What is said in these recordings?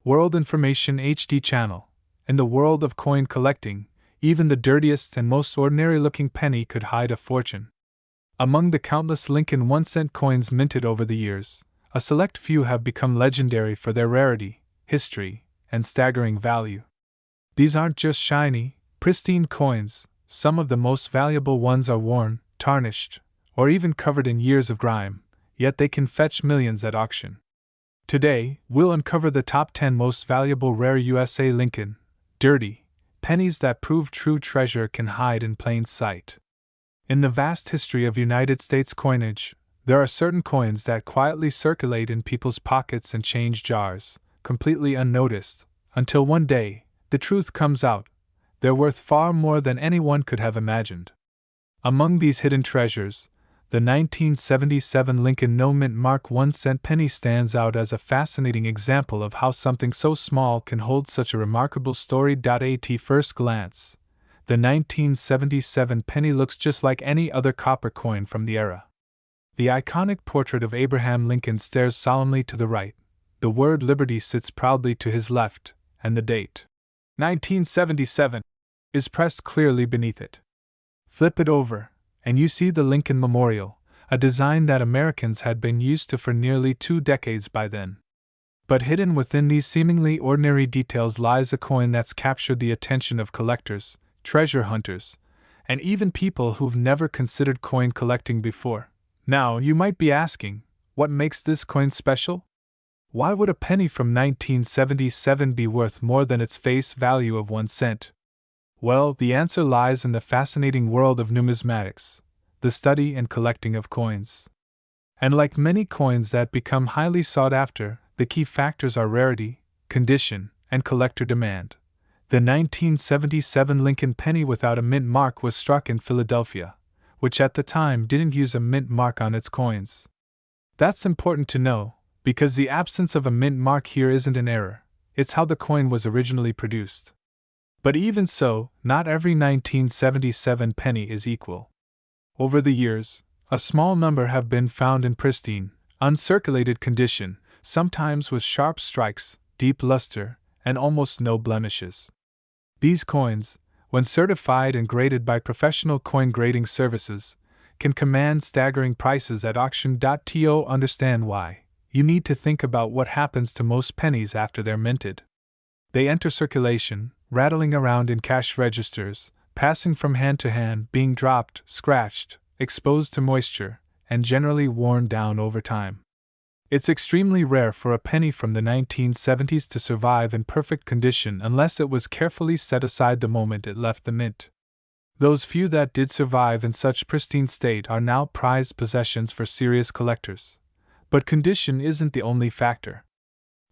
World Information HD channel. In the world of coin collecting, even the dirtiest and most ordinary-looking penny could hide a fortune. Among the countless Lincoln 1-cent coins minted over the years, a select few have become legendary for their rarity, history, and staggering value. These aren't just shiny, pristine coins. Some of the most valuable ones are worn, tarnished, or even covered in years of grime, yet they can fetch millions at auction. Today, we'll uncover the top 10 most valuable rare USA Lincoln, dirty, pennies that prove true treasure can hide in plain sight. In the vast history of United States coinage, there are certain coins that quietly circulate in people's pockets and change jars, completely unnoticed, until one day, the truth comes out. They're worth far more than anyone could have imagined. Among these hidden treasures, the 1977 Lincoln no-mint mark 1-cent penny stands out as a fascinating example of how something so small can hold such a remarkable story. At first glance, the 1977 penny looks just like any other copper coin from the era. The iconic portrait of Abraham Lincoln stares solemnly to the right, the word liberty sits proudly to his left, and the date, 1977, is pressed clearly beneath it. Flip it over, and you see the Lincoln Memorial, a design that Americans had been used to for nearly 2 decades by then. But hidden within these seemingly ordinary details lies a coin that's captured the attention of collectors, treasure hunters, and even people who've never considered coin collecting before. Now, you might be asking, what makes this coin special? Why would a penny from 1977 be worth more than its face value of 1 cent? Well, the answer lies in the fascinating world of numismatics, the study and collecting of coins. And like many coins that become highly sought after, the key factors are rarity, condition, and collector demand. The 1977 Lincoln penny without a mint mark was struck in Philadelphia, which at the time didn't use a mint mark on its coins. That's important to know, because the absence of a mint mark here isn't an error, it's how the coin was originally produced. But even so, not every 1977 penny is equal. Over the years, a small number have been found in pristine, uncirculated condition, sometimes with sharp strikes, deep luster, and almost no blemishes. These coins, when certified and graded by professional coin grading services, can command staggering prices at auction. To understand why, you need to think about what happens to most pennies after they're minted. They enter circulation, rattling around in cash registers, passing from hand to hand, being dropped, scratched, exposed to moisture, and generally worn down over time. It's extremely rare for a penny from the 1970s to survive in perfect condition unless it was carefully set aside the moment it left the mint. Those few that did survive in such pristine state are now prized possessions for serious collectors. But condition isn't the only factor.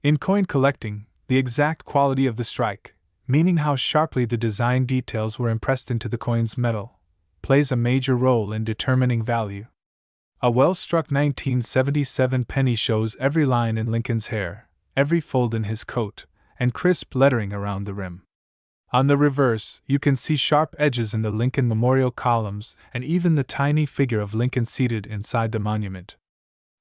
In coin collecting, the exact quality of the strike, meaning how sharply the design details were impressed into the coin's metal, plays a major role in determining value. A well-struck 1977 penny shows every line in Lincoln's hair, every fold in his coat, and crisp lettering around the rim. On the reverse, you can see sharp edges in the Lincoln Memorial columns and even the tiny figure of Lincoln seated inside the monument.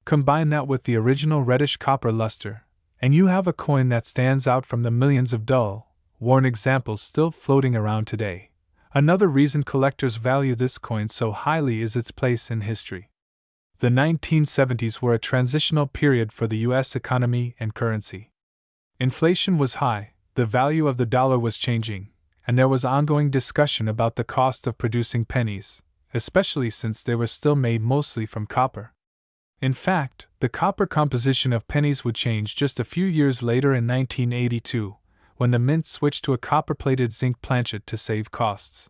Combine that with the original reddish copper luster, and you have a coin that stands out from the millions of dull, worn examples still floating around today. Another reason collectors value this coin so highly is its place in history. The 1970s were a transitional period for the U.S. economy and currency. Inflation was high, the value of the dollar was changing, and there was ongoing discussion about the cost of producing pennies, especially since they were still made mostly from copper. In fact, the copper composition of pennies would change just a few years later in 1982, when the mint switched to a copper-plated zinc planchet to save costs.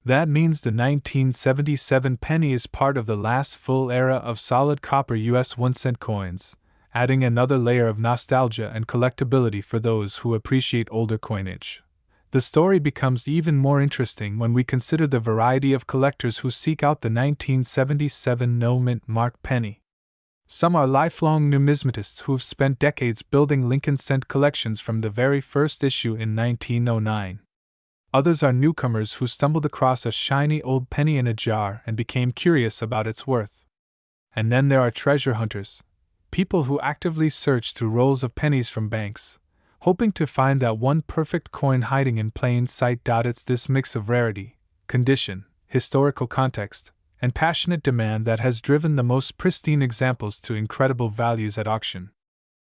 That means the 1977 penny is part of the last full era of solid copper US 1-cent coins, adding another layer of nostalgia and collectability for those who appreciate older coinage. The story becomes even more interesting when we consider the variety of collectors who seek out the 1977 no-mint mark penny. Some are lifelong numismatists who've spent decades building Lincoln cent collections from the very first issue in 1909. Others are newcomers who stumbled across a shiny old penny in a jar and became curious about its worth. And then there are treasure hunters, people who actively search through rolls of pennies from banks, hoping to find that one perfect coin hiding in plain sight. It's this mix of rarity, condition, historical context, and passionate demand that has driven the most pristine examples to incredible values at auction.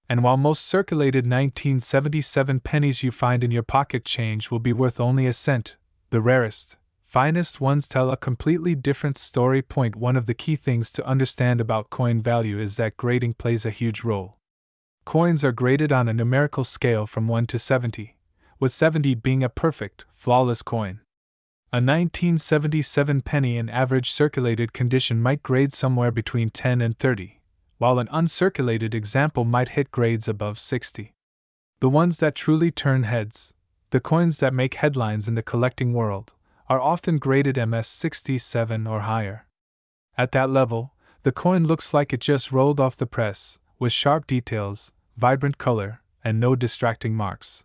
And while most circulated 1977 pennies you find in your pocket change will be worth only a cent, the rarest, finest ones tell a completely different story. One of the key things to understand about coin value is that grading plays a huge role. Coins are graded on a numerical scale from 1 to 70, with 70 being a perfect, flawless coin. A 1977 penny in average circulated condition might grade somewhere between 10 and 30, while an uncirculated example might hit grades above 60. The ones that truly turn heads, the coins that make headlines in the collecting world, are often graded MS 67 or higher. At that level, the coin looks like it just rolled off the press, with sharp details, vibrant color, and no distracting marks.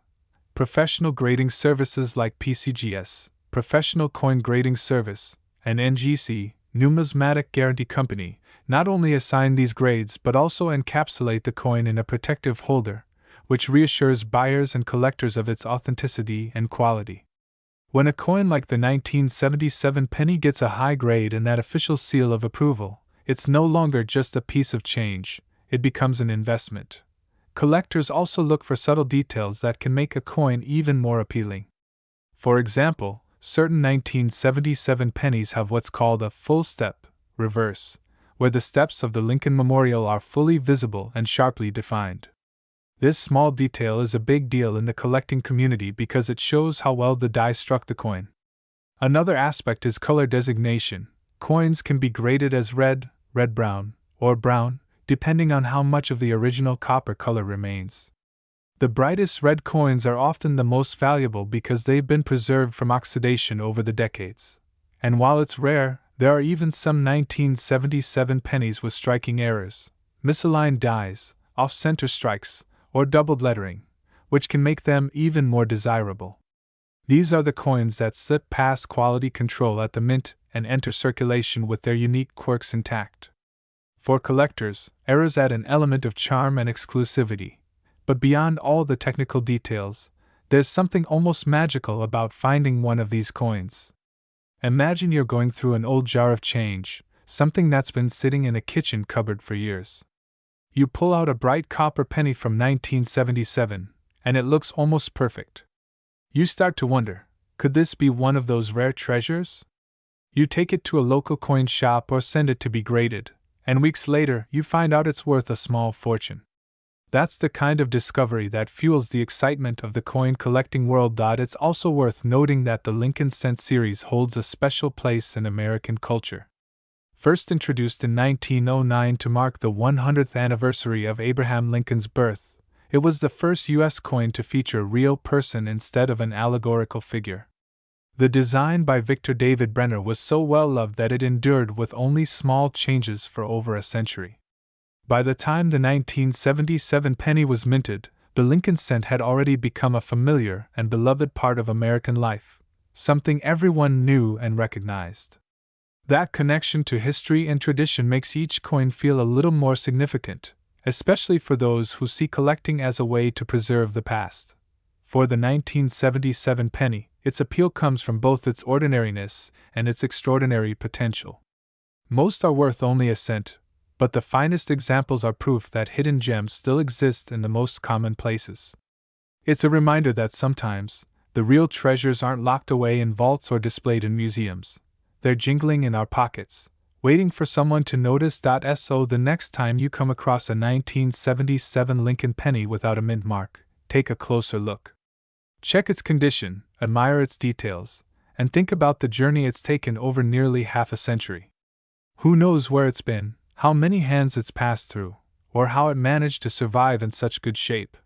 Professional grading services like PCGS, Professional Coin Grading Service, and NGC, Numismatic Guarantee Company, not only assign these grades but also encapsulate the coin in a protective holder, which reassures buyers and collectors of its authenticity and quality. When a coin like the 1977 penny gets a high grade and that official seal of approval, it's no longer just a piece of change, it becomes an investment. Collectors also look for subtle details that can make a coin even more appealing. For example, certain 1977 pennies have what's called a full step, reverse, where the steps of the Lincoln Memorial are fully visible and sharply defined. This small detail is a big deal in the collecting community because it shows how well the die struck the coin. Another aspect is color designation. Coins can be graded as red, red-brown, or brown, depending on how much of the original copper color remains. The brightest red coins are often the most valuable because they've been preserved from oxidation over the decades. And while it's rare, there are even some 1977 pennies with striking errors, misaligned dies, off-center strikes, or doubled lettering, which can make them even more desirable. These are the coins that slip past quality control at the mint and enter circulation with their unique quirks intact. For collectors, errors add an element of charm and exclusivity. But beyond all the technical details, there's something almost magical about finding one of these coins. Imagine you're going through an old jar of change, something that's been sitting in a kitchen cupboard for years. You pull out a bright copper penny from 1977, and it looks almost perfect. You start to wonder, could this be one of those rare treasures? You take it to a local coin shop or send it to be graded, and weeks later you find out it's worth a small fortune. That's the kind of discovery that fuels the excitement of the coin collecting world. It's also worth noting that the Lincoln Cent series holds a special place in American culture. First introduced in 1909 to mark the 100th anniversary of Abraham Lincoln's birth, it was the first U.S. coin to feature a real person instead of an allegorical figure. The design by Victor David Brenner was so well loved that it endured with only small changes for over a century. By the time the 1977 penny was minted, the Lincoln Cent had already become a familiar and beloved part of American life, something everyone knew and recognized. That connection to history and tradition makes each coin feel a little more significant, especially for those who see collecting as a way to preserve the past. For the 1977 penny, its appeal comes from both its ordinariness and its extraordinary potential. Most are worth only a cent, but the finest examples are proof that hidden gems still exist in the most common places. It's a reminder that sometimes, the real treasures aren't locked away in vaults or displayed in museums. They're jingling in our pockets, waiting for someone to notice. So the next time you come across a 1977 Lincoln penny without a mint mark, take a closer look. Check its condition, admire its details, and think about the journey it's taken over nearly half a century. Who knows where it's been, how many hands it's passed through, or how it managed to survive in such good shape.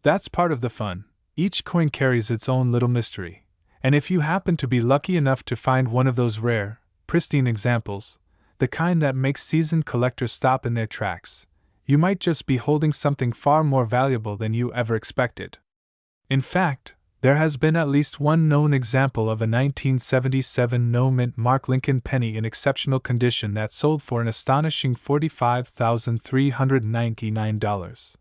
That's part of the fun. Each coin carries its own little mystery, and if you happen to be lucky enough to find one of those rare, pristine examples, the kind that makes seasoned collectors stop in their tracks, you might just be holding something far more valuable than you ever expected. In fact, there has been at least one known example of a 1977 no-mint mark Lincoln penny in exceptional condition that sold for an astonishing $45,399.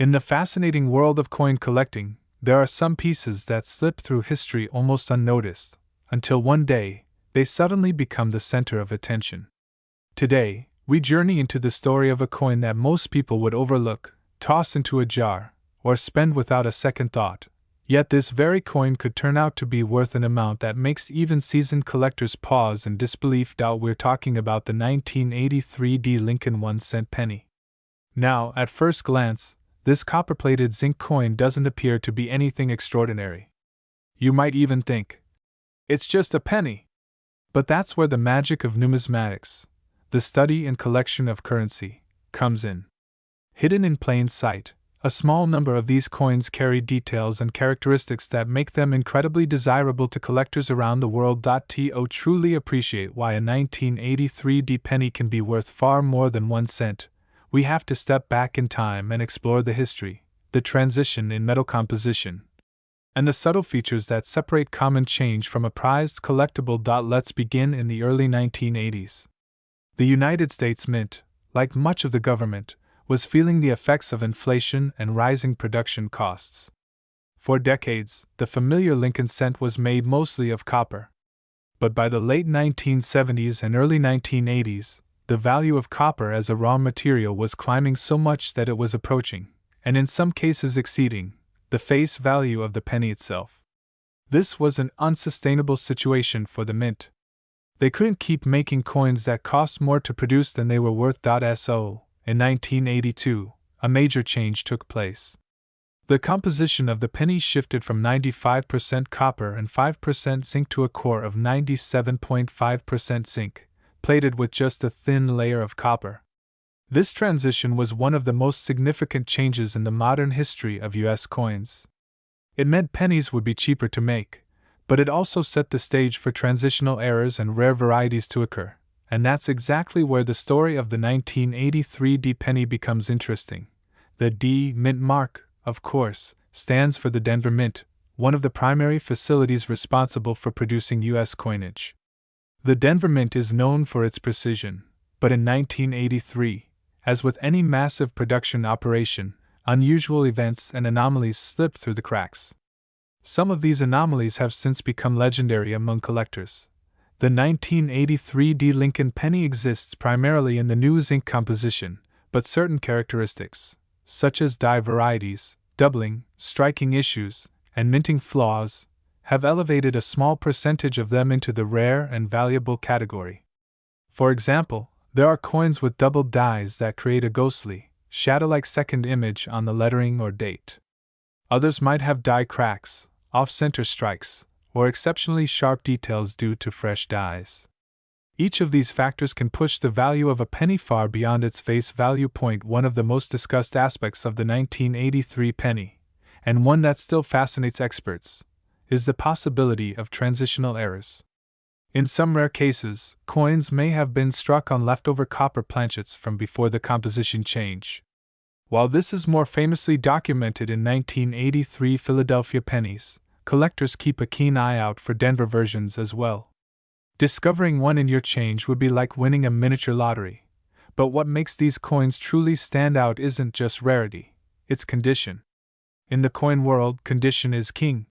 In the fascinating world of coin collecting, there are some pieces that slip through history almost unnoticed, until one day, they suddenly become the center of attention. Today, we journey into the story of a coin that most people would overlook, toss into a jar, or spend without a second thought. Yet this very coin could turn out to be worth an amount that makes even seasoned collectors pause in disbelief. We're talking about the 1983 D. Lincoln 1-cent penny. Now, at first glance, this copper-plated zinc coin doesn't appear to be anything extraordinary. You might even think, it's just a penny. But that's where the magic of numismatics, the study and collection of currency, comes in. Hidden in plain sight, a small number of these coins carry details and characteristics that make them incredibly desirable to collectors around the world. To truly appreciate why a 1983 D penny can be worth far more than 1 cent, we have to step back in time and explore the history, the transition in metal composition, and the subtle features that separate common change from a prized collectible. Let's begin in the early 1980s. The United States Mint, like much of the government, was feeling the effects of inflation and rising production costs. For decades, the familiar Lincoln cent was made mostly of copper. But by the late 1970s and early 1980s, the value of copper as a raw material was climbing so much that it was approaching, and in some cases exceeding, the face value of the penny itself. This was an unsustainable situation for the mint. They couldn't keep making coins that cost more to produce than they were worth. So, in 1982, a major change took place. The composition of the penny shifted from 95% copper and 5% zinc to a core of 97.5% zinc, plated with just a thin layer of copper. This transition was one of the most significant changes in the modern history of U.S. coins. It meant pennies would be cheaper to make, but it also set the stage for transitional errors and rare varieties to occur. And that's exactly where the story of the 1983 D penny becomes interesting. The D Mint mark, of course, stands for the Denver Mint, one of the primary facilities responsible for producing U.S. coinage. The Denver Mint is known for its precision, but in 1983, as with any massive production operation, unusual events and anomalies slipped through the cracks. Some of these anomalies have since become legendary among collectors. The 1983 D Lincoln penny exists primarily in the new zinc composition, but certain characteristics, such as die varieties, doubling, striking issues, and minting flaws, have elevated a small percentage of them into the rare and valuable category. For example, there are coins with doubled dies that create a ghostly, shadow-like second image on the lettering or date. Others might have die cracks, off-center strikes, or exceptionally sharp details due to fresh dies. Each of these factors can push the value of a penny far beyond its face value. One of the most discussed aspects of the 1983 penny, and one that still fascinates experts, is the possibility of transitional errors. In some rare cases, coins may have been struck on leftover copper planchets from before the composition change. While this is more famously documented in 1983 Philadelphia pennies, collectors keep a keen eye out for Denver versions as well. Discovering one in your change would be like winning a miniature lottery. But what makes these coins truly stand out isn't just rarity, it's condition. In the coin world, condition is king.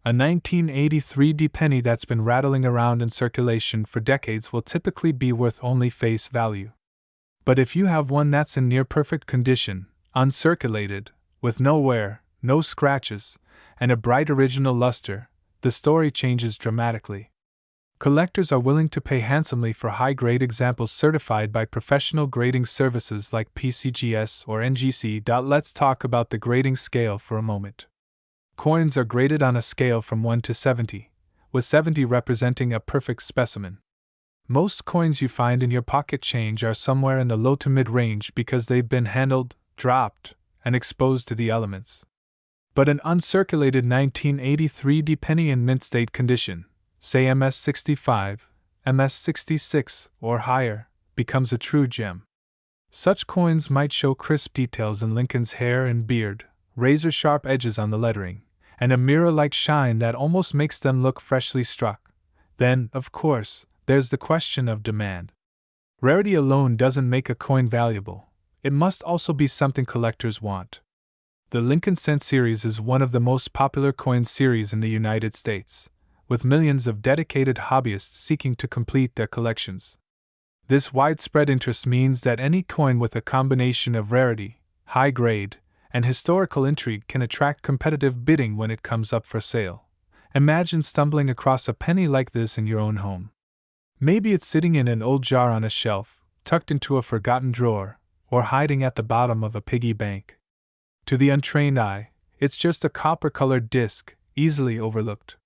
A 1983 D penny that's been rattling around in circulation for decades will typically be worth only face value. But if you have one that's in near-perfect condition, uncirculated, with no wear, no scratches, and a bright original luster, the story changes dramatically. Collectors are willing to pay handsomely for high-grade examples certified by professional grading services like PCGS or NGC. Let's talk about the grading scale for a moment. Coins are graded on a scale from 1 to 70, with 70 representing a perfect specimen. Most coins you find in your pocket change are somewhere in the low to mid-range because they've been handled, dropped, and exposed to the elements. But an uncirculated 1983 D penny in mint state condition, say MS65, MS66, or higher, becomes a true gem. Such coins might show crisp details in Lincoln's hair and beard, razor-sharp edges on the lettering, and a mirror-like shine that almost makes them look freshly struck. Then, of course, there's the question of demand. Rarity alone doesn't make a coin valuable. It must also be something collectors want. The Lincoln Cent series is one of the most popular coin series in the United States, with millions of dedicated hobbyists seeking to complete their collections. This widespread interest means that any coin with a combination of rarity, high grade, and historical intrigue can attract competitive bidding when it comes up for sale. Imagine stumbling across a penny like this in your own home. Maybe it's sitting in an old jar on a shelf, tucked into a forgotten drawer, or hiding at the bottom of a piggy bank. To the untrained eye, it's just a copper-colored disc, easily overlooked.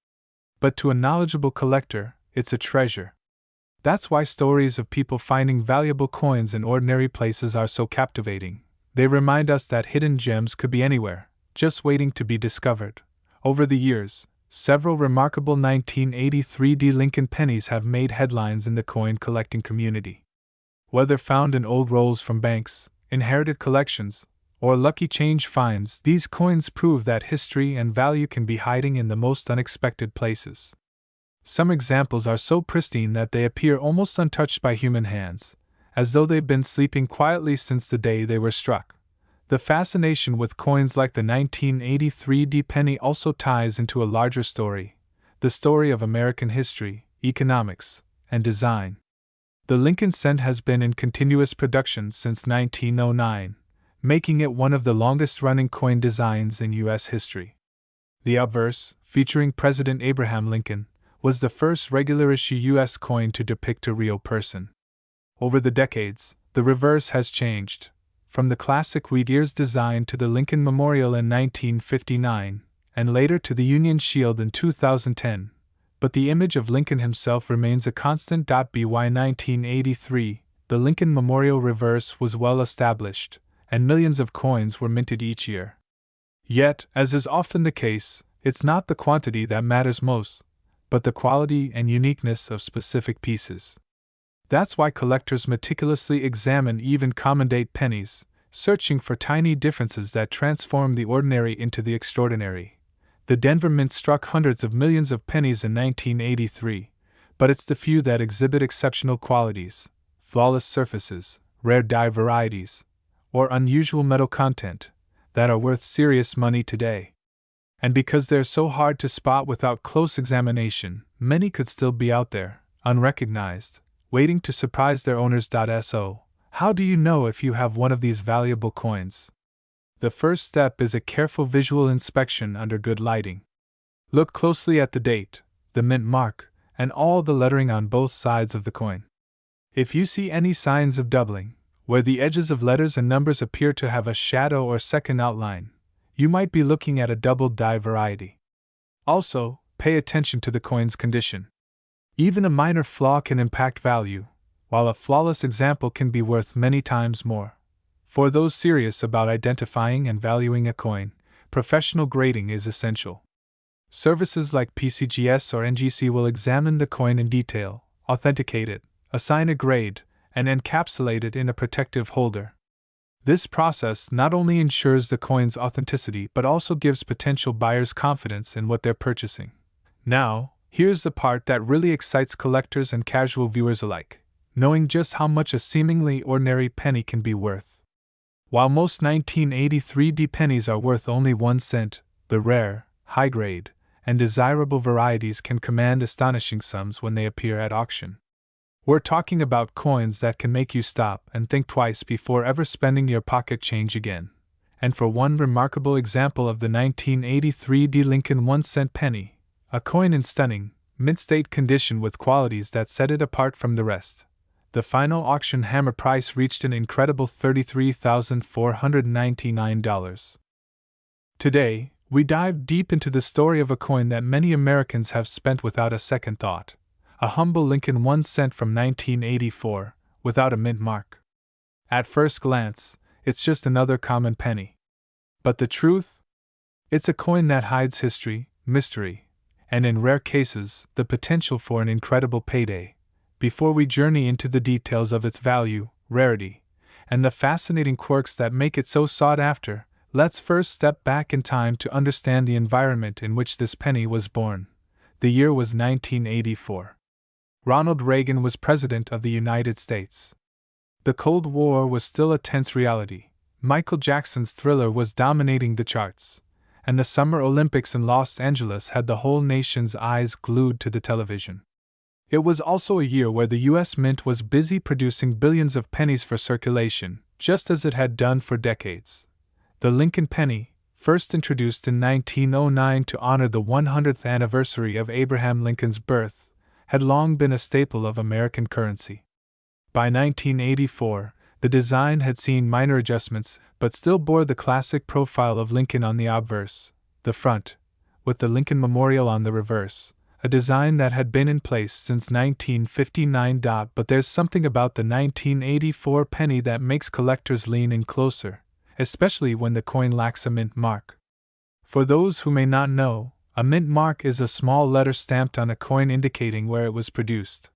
But to a knowledgeable collector, it's a treasure. That's why stories of people finding valuable coins in ordinary places are so captivating. They remind us that hidden gems could be anywhere, just waiting to be discovered. Over the years, several remarkable 1983 Lincoln pennies have made headlines in the coin collecting community. Whether found in old rolls from banks, inherited collections, or lucky change finds, these coins prove that history and value can be hiding in the most unexpected places. Some examples are so pristine that they appear almost untouched by human hands, as though they've been sleeping quietly since the day they were struck. The fascination with coins like the 1983 penny also ties into a larger story, the story of American history, economics, and design. The Lincoln Cent has been in continuous production since 1909, making it one of the longest-running coin designs in U.S. history. The obverse, featuring President Abraham Lincoln, was the first regular-issue U.S. coin to depict a real person. Over the decades, the reverse has changed, from the classic wheat ears design to the Lincoln Memorial in 1959, and later to the Union Shield in 2010, but the image of Lincoln himself remains a constant. By 1983, the Lincoln Memorial reverse was well established, and millions of coins were minted each year. Yet, as is often the case, it's not the quantity that matters most, but the quality and uniqueness of specific pieces. That's why collectors meticulously examine even common-date pennies, searching for tiny differences that transform the ordinary into the extraordinary. The Denver Mint struck hundreds of millions of pennies in 1983, but it's the few that exhibit exceptional qualities, flawless surfaces, rare die varieties, or unusual metal content, that are worth serious money today. And because they're so hard to spot without close examination, many could still be out there, unrecognized, waiting to surprise their owners. So, how do you know if you have one of these valuable coins? The first step is a careful visual inspection under good lighting. Look closely at the date, the mint mark, and all the lettering on both sides of the coin. If you see any signs of doubling, where the edges of letters and numbers appear to have a shadow or second outline, you might be looking at a doubled die variety. Also, pay attention to the coin's condition. Even a minor flaw can impact value, while a flawless example can be worth many times more. For those serious about identifying and valuing a coin, professional grading is essential. Services like PCGS or NGC will examine the coin in detail, authenticate it, assign a grade, and encapsulate it in a protective holder. This process not only ensures the coin's authenticity but also gives potential buyers confidence in what they're purchasing. Now, here's the part that really excites collectors and casual viewers alike, knowing just how much a seemingly ordinary penny can be worth. While most 1983 pennies are worth only 1 cent, the rare, high-grade, and desirable varieties can command astonishing sums when they appear at auction. We're talking about coins that can make you stop and think twice before ever spending your pocket change again. And for one remarkable example of the 1983 Lincoln 1-cent penny, a coin in stunning, mint-state condition with qualities that set it apart from the rest, the final auction hammer price reached an incredible $33,499. Today, we dive deep into the story of a coin that many Americans have spent without a second thought. A humble Lincoln 1 cent from 1984, without a mint mark. At first glance, it's just another common penny. But the truth? It's a coin that hides history, mystery, and in rare cases, the potential for an incredible payday. Before we journey into the details of its value, rarity, and the fascinating quirks that make it so sought after, let's first step back in time to understand the environment in which this penny was born. The year was 1984. Ronald Reagan was President of the United States. The Cold War was still a tense reality, Michael Jackson's Thriller was dominating the charts, and the Summer Olympics in Los Angeles had the whole nation's eyes glued to the television. It was also a year where the U.S. Mint was busy producing billions of pennies for circulation, just as it had done for decades. The Lincoln penny, first introduced in 1909 to honor the 100th anniversary of Abraham Lincoln's birth, had long been a staple of American currency. By 1984, the design had seen minor adjustments, but still bore the classic profile of Lincoln on the obverse, the front, with the Lincoln Memorial on the reverse, a design that had been in place since 1959. But there's something about the 1984 penny that makes collectors lean in closer, especially when the coin lacks a mint mark. For those who may not know, a mint mark is a small letter stamped on a coin indicating where it was produced.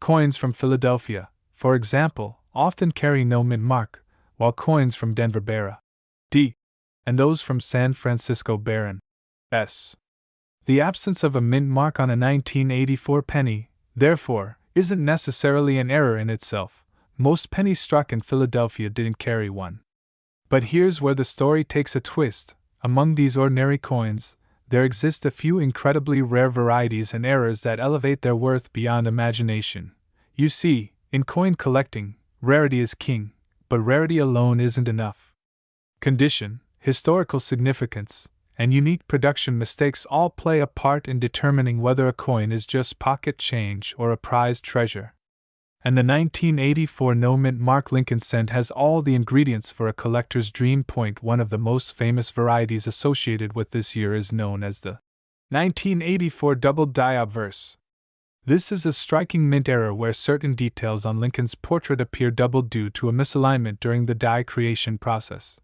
Coins from Philadelphia, for example, often carry no mint mark, while coins from Denver bear D, and those from San Francisco bear an S. The absence of a mint mark on a 1984 penny, therefore, isn't necessarily an error in itself. Most pennies struck in Philadelphia didn't carry one. But here's where the story takes a twist. Among these ordinary coins, there exist a few incredibly rare varieties and errors that elevate their worth beyond imagination. You see, in coin collecting, rarity is king, but rarity alone isn't enough. Condition, historical significance, and unique production mistakes all play a part in determining whether a coin is just pocket change or a prized treasure. And the 1984 no-mint mark Lincoln cent has all the ingredients for a collector's dream. One of the most famous varieties associated with this year is known as the 1984 double die obverse. This is a striking mint error where certain details on Lincoln's portrait appear doubled due to a misalignment during the die creation process.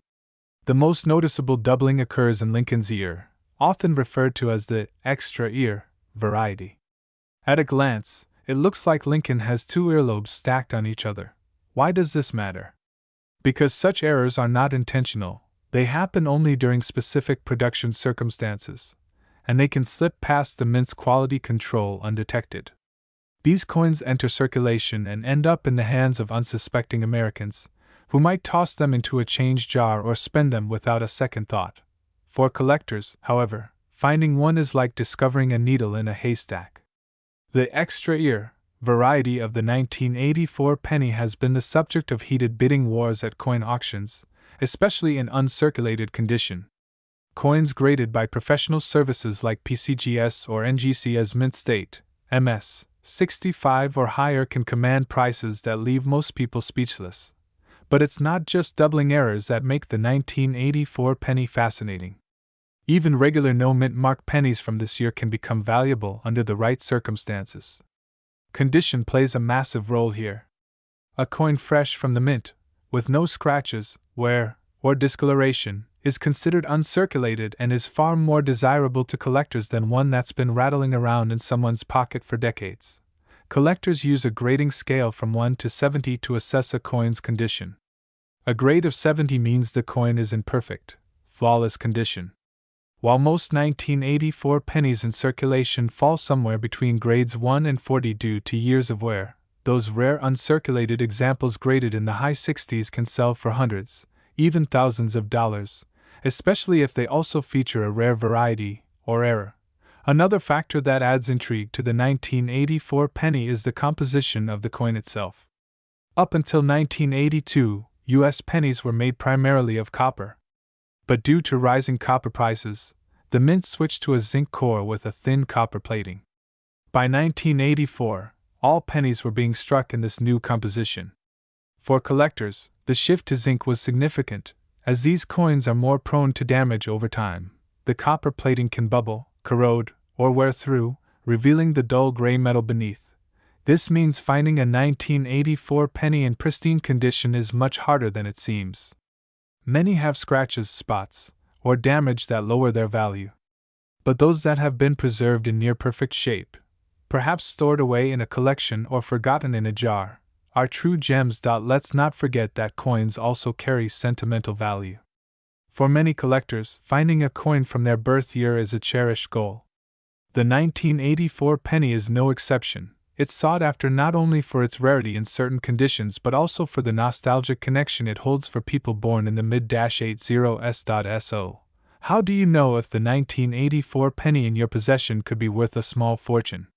The most noticeable doubling occurs in Lincoln's ear, often referred to as the extra ear variety. At a glance, it looks like Lincoln has two earlobes stacked on each other. Why does this matter? Because such errors are not intentional, they happen only during specific production circumstances, and they can slip past the mint's quality control undetected. These coins enter circulation and end up in the hands of unsuspecting Americans, who might toss them into a change jar or spend them without a second thought. For collectors, however, finding one is like discovering a needle in a haystack. The extra ear variety of the 1984 penny has been the subject of heated bidding wars at coin auctions, especially in uncirculated condition. Coins graded by professional services like PCGS or NGC as mint state, MS, 65 or higher can command prices that leave most people speechless. But it's not just doubling errors that make the 1984 penny fascinating. Even regular no-mint mark pennies from this year can become valuable under the right circumstances. Condition plays a massive role here. A coin fresh from the mint, with no scratches, wear, or discoloration, is considered uncirculated and is far more desirable to collectors than one that's been rattling around in someone's pocket for decades. Collectors use a grading scale from 1 to 70 to assess a coin's condition. A grade of 70 means the coin is in perfect, flawless condition. While most 1984 pennies in circulation fall somewhere between grades 1 and 40 due to years of wear, those rare uncirculated examples graded in the high 60s can sell for hundreds, even thousands of dollars, especially if they also feature a rare variety, or error. Another factor that adds intrigue to the 1984 penny is the composition of the coin itself. Up until 1982, U.S. pennies were made primarily of copper. But due to rising copper prices, the mint switched to a zinc core with a thin copper plating. By 1984, all pennies were being struck in this new composition. For collectors, the shift to zinc was significant, as these coins are more prone to damage over time. The copper plating can bubble, corrode, or wear through, revealing the dull gray metal beneath. This means finding a 1984 penny in pristine condition is much harder than it seems. Many have scratches, spots, or damage that lower their value. But those that have been preserved in near-perfect shape, perhaps stored away in a collection or forgotten in a jar, are true gems. Let's not forget that coins also carry sentimental value. For many collectors, finding a coin from their birth year is a cherished goal. The 1984 penny is no exception. It's sought after not only for its rarity in certain conditions but also for the nostalgic connection it holds for people born in the mid-80s.so. How do you know if the 1984 penny in your possession could be worth a small fortune?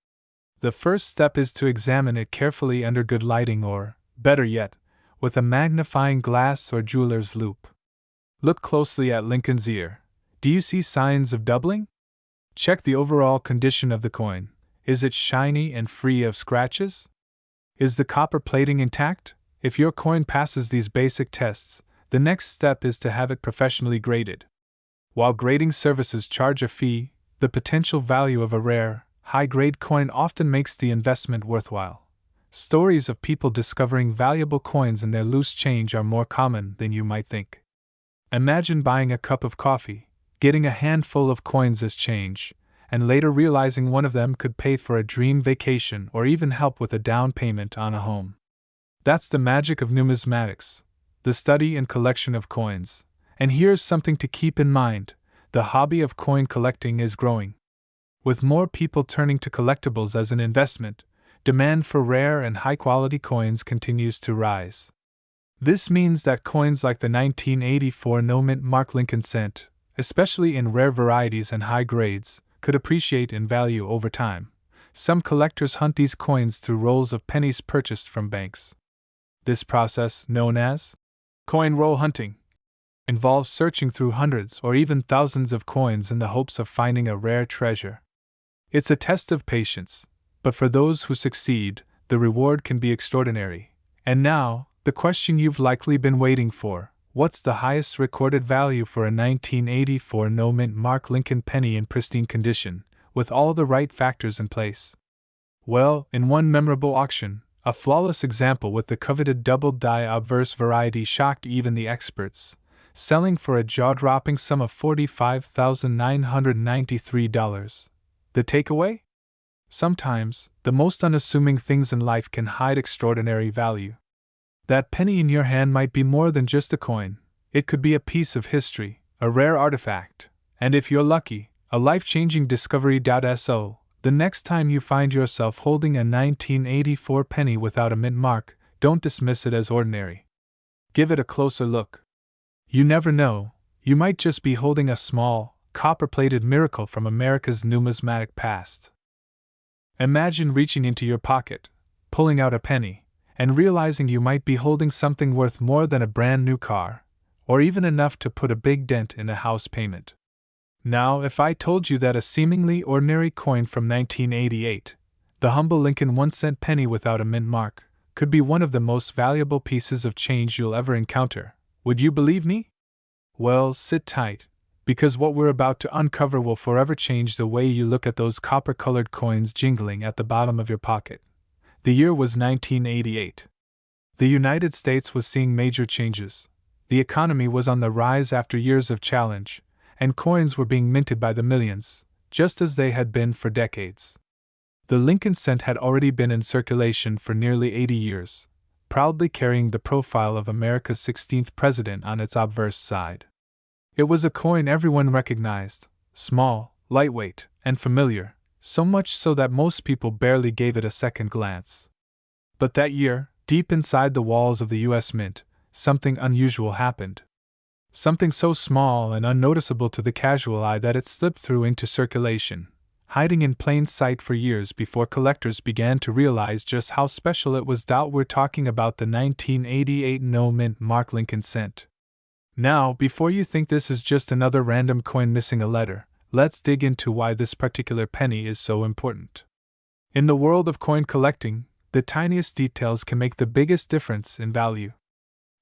The first step is to examine it carefully under good lighting or, better yet, with a magnifying glass or jeweler's loupe. Look closely at Lincoln's ear. Do you see signs of doubling? Check the overall condition of the coin. Is it shiny and free of scratches? Is the copper plating intact? If your coin passes these basic tests, the next step is to have it professionally graded. While grading services charge a fee, the potential value of a rare, high-grade coin often makes the investment worthwhile. Stories of people discovering valuable coins in their loose change are more common than you might think. Imagine buying a cup of coffee, getting a handful of coins as change, and later realizing one of them could pay for a dream vacation or even help with a down payment on a home. That's the magic of numismatics, the study and collection of coins. And here's something to keep in mind: the hobby of coin collecting is growing. With more people turning to collectibles as an investment, demand for rare and high-quality coins continues to rise. This means that coins like the 1984 no-mint mark Lincoln cent, especially in rare varieties and high grades, could appreciate in value over time. Some collectors hunt these coins through rolls of pennies purchased from banks. This process, known as coin roll hunting, involves searching through hundreds or even thousands of coins in the hopes of finding a rare treasure. It's a test of patience, but for those who succeed, the reward can be extraordinary. And now, the question you've likely been waiting for: what's the highest recorded value for a 1984 no-mint mark Lincoln penny in pristine condition, with all the right factors in place? Well, in one memorable auction, a flawless example with the coveted double-die obverse variety shocked even the experts, selling for a jaw-dropping sum of $45,993. The takeaway? Sometimes, the most unassuming things in life can hide extraordinary value. That penny in your hand might be more than just a coin. It could be a piece of history, a rare artifact, and if you're lucky, a life-changing discovery.so. The next time you find yourself holding a 1984 penny without a mint mark, don't dismiss it as ordinary. Give it a closer look. You never know, you might just be holding a small, copper-plated miracle from America's numismatic past. Imagine reaching into your pocket, pulling out a penny, and realizing you might be holding something worth more than a brand new car, or even enough to put a big dent in a house payment. Now, if I told you that a seemingly ordinary coin from 1988, the humble Lincoln 1-cent penny without a mint mark, could be one of the most valuable pieces of change you'll ever encounter, would you believe me? Well, sit tight, because what we're about to uncover will forever change the way you look at those copper-colored coins jingling at the bottom of your pocket. The year was 1988. The United States was seeing major changes. The economy was on the rise after years of challenge, and coins were being minted by the millions, just as they had been for decades. The Lincoln cent had already been in circulation for nearly 80 years, proudly carrying the profile of America's 16th president on its obverse side. It was a coin everyone recognized, small, lightweight, and familiar, so much so that most people barely gave it a second glance. But that year, deep inside the walls of the U.S. Mint, something unusual happened. Something so small and unnoticeable to the casual eye that it slipped through into circulation, hiding in plain sight for years before collectors began to realize just how special it was. We're talking about the 1988 no-mint mark Lincoln cent. Now, before you think this is just another random coin missing a letter, let's dig into why this particular penny is so important. In the world of coin collecting, the tiniest details can make the biggest difference in value.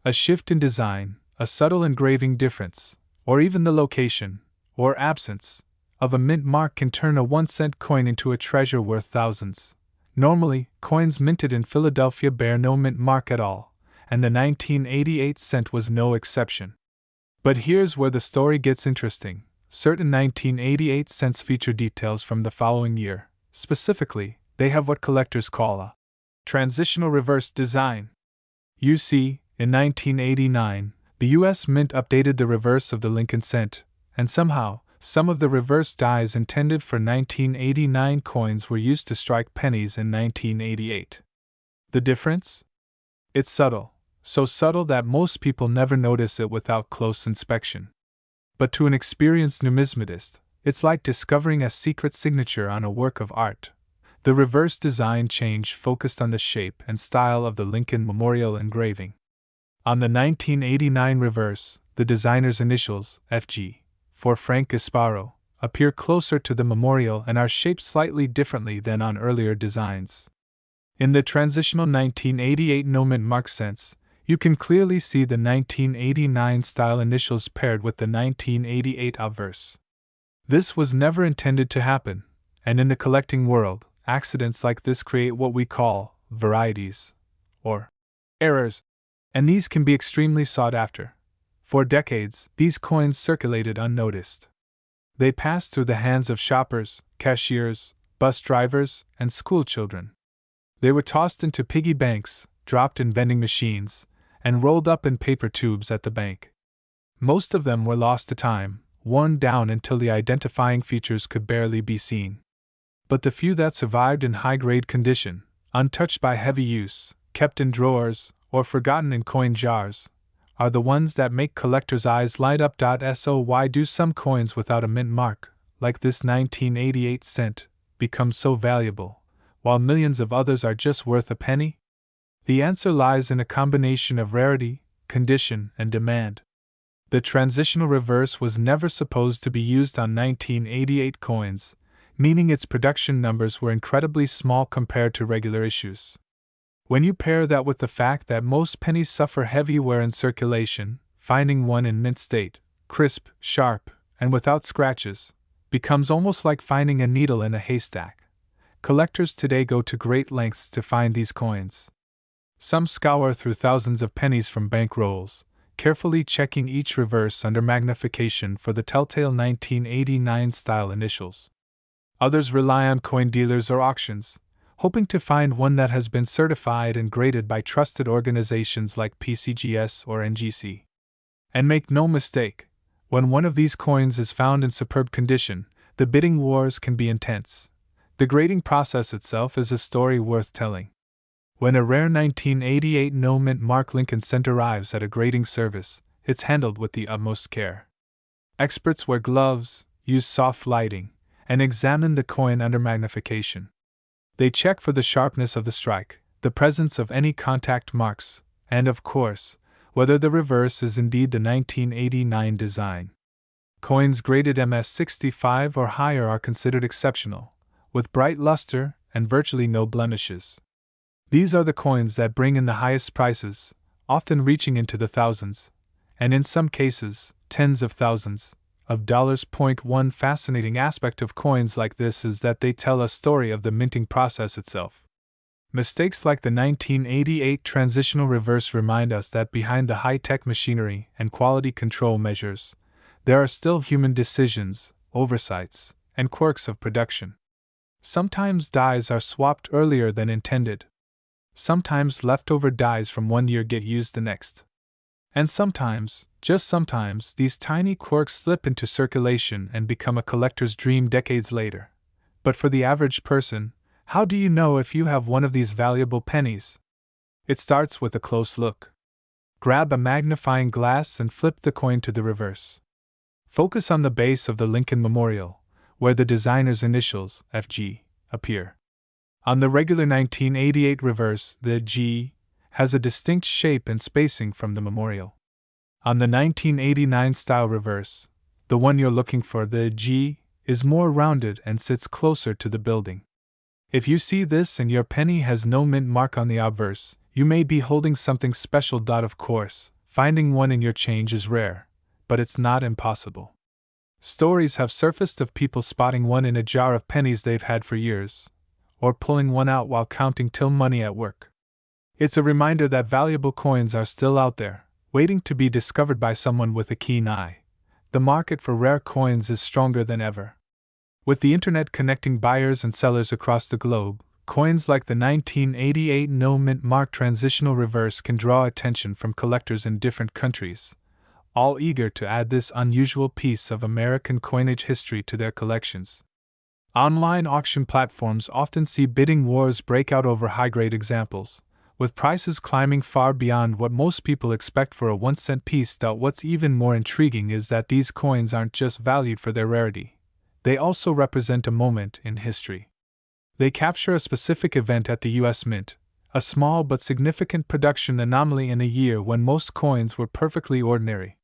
A shift in design, a subtle engraving difference, or even the location, or absence, of a mint mark can turn a 1-cent coin into a treasure worth thousands. Normally, coins minted in Philadelphia bear no mint mark at all, and the 1988 cent was no exception. But here's where the story gets interesting. Certain 1988 cents feature details from the following year. Specifically, they have what collectors call a transitional reverse design. You see, in 1989, the U.S. Mint updated the reverse of the Lincoln cent, and somehow, Some of the reverse dies intended for 1989 coins were used to strike pennies in 1988. The difference? It's subtle, so subtle that most people never notice it without close inspection. But to an experienced numismatist, it's like discovering a secret signature on a work of art. The reverse design change focused on the shape and style of the Lincoln Memorial engraving. On the 1989 reverse, the designer's initials, FG, for Frank Gasparo, appear closer to the memorial and are shaped slightly differently than on earlier designs. In the transitional 1988 no-mint mark sense, you can clearly see the 1989 style initials paired with the 1988 obverse. This was never intended to happen, and in the collecting world, accidents like this create what we call varieties, or errors, and these can be extremely sought after. For decades, these coins circulated unnoticed. They passed through the hands of shoppers, cashiers, bus drivers, and schoolchildren. They were tossed into piggy banks, dropped in vending machines, and rolled up in paper tubes at the bank. Most of them were lost to time, worn down until the identifying features could barely be seen. But the few that survived in high-grade condition, untouched by heavy use, kept in drawers, or forgotten in coin jars, are the ones that make collectors' eyes light up. So why do some coins without a mint mark, like this 1988 cent, become so valuable, while millions of others are just worth a penny? The answer lies in a combination of rarity, condition, and demand. The transitional reverse was never supposed to be used on 1988 coins, meaning its production numbers were incredibly small compared to regular issues. When you pair that with the fact that most pennies suffer heavy wear in circulation, finding one in mint state, crisp, sharp, and without scratches, becomes almost like finding a needle in a haystack. Collectors today go to great lengths to find these coins. Some scour through thousands of pennies from bank rolls, carefully checking each reverse under magnification for the telltale 1989 style initials. Others rely on coin dealers or auctions, hoping to find one that has been certified and graded by trusted organizations like PCGS or NGC. And make no mistake, when one of these coins is found in superb condition, the bidding wars can be intense. The grading process itself is a story worth telling. When a rare 1988 no-mint mark Lincoln cent arrives at a grading service, it's handled with the utmost care. Experts wear gloves, use soft lighting, and examine the coin under magnification. They check for the sharpness of the strike, the presence of any contact marks, and, of course, whether the reverse is indeed the 1989 design. Coins graded MS65 or higher are considered exceptional, with bright luster and virtually no blemishes. These are the coins that bring in the highest prices, often reaching into the thousands, and in some cases, tens of thousands, of dollars. One fascinating aspect of coins like this is that they tell a story of the minting process itself. Mistakes like the 1988 transitional reverse remind us that behind the high-tech machinery and quality control measures, there are still human decisions, oversights, and quirks of production. Sometimes dies are swapped earlier than intended. Sometimes leftover dies from one year get used the next. And sometimes, just sometimes, these tiny quirks slip into circulation and become a collector's dream decades later. But for the average person, how do you know if you have one of these valuable pennies? It starts with a close look. Grab a magnifying glass and flip the coin to the reverse. Focus on the base of the Lincoln Memorial, where the designer's initials, FG, appear. On the regular 1988 reverse, the G has a distinct shape and spacing from the memorial. On the 1989 style reverse, the one you're looking for, the G is more rounded and sits closer to the building. If you see this and your penny has no mint mark on the obverse, you may be holding something special. Of course, finding one in your change is rare, but it's not impossible. Stories have surfaced of people spotting one in a jar of pennies they've had for years, or pulling one out while counting till money at work. It's a reminder that valuable coins are still out there, waiting to be discovered by someone with a keen eye. The market for rare coins is stronger than ever. With the internet connecting buyers and sellers across the globe, coins like the 1988 no mint mark transitional reverse can draw attention from collectors in different countries, all eager to add this unusual piece of American coinage history to their collections. Online auction platforms often see bidding wars break out over high-grade examples, with prices climbing far beyond what most people expect for a 1-cent piece. What's even more intriguing is that these coins aren't just valued for their rarity. They also represent a moment in history. They capture a specific event at the U.S. Mint, a small but significant production anomaly in a year when most coins were perfectly ordinary.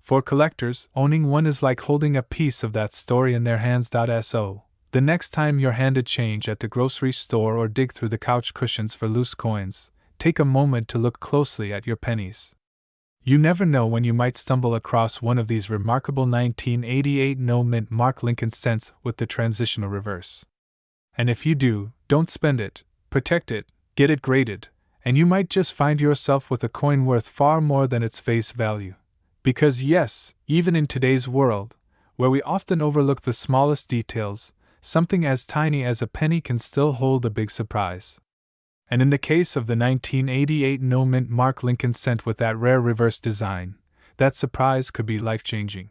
For collectors, owning one is like holding a piece of that story in their hands. So, the next time you're handed change at the grocery store or dig through the couch cushions for loose coins, take a moment to look closely at your pennies. You never know when you might stumble across one of these remarkable 1988 no-mint Mark Lincoln cents with the transitional reverse. And if you do, don't spend it, protect it, get it graded, and you might just find yourself with a coin worth far more than its face value. Because yes, even in today's world, where we often overlook the smallest details, something as tiny as a penny can still hold a big surprise. And in the case of the 1988 no-mint Mark Lincoln cent with that rare reverse design, that surprise could be life-changing.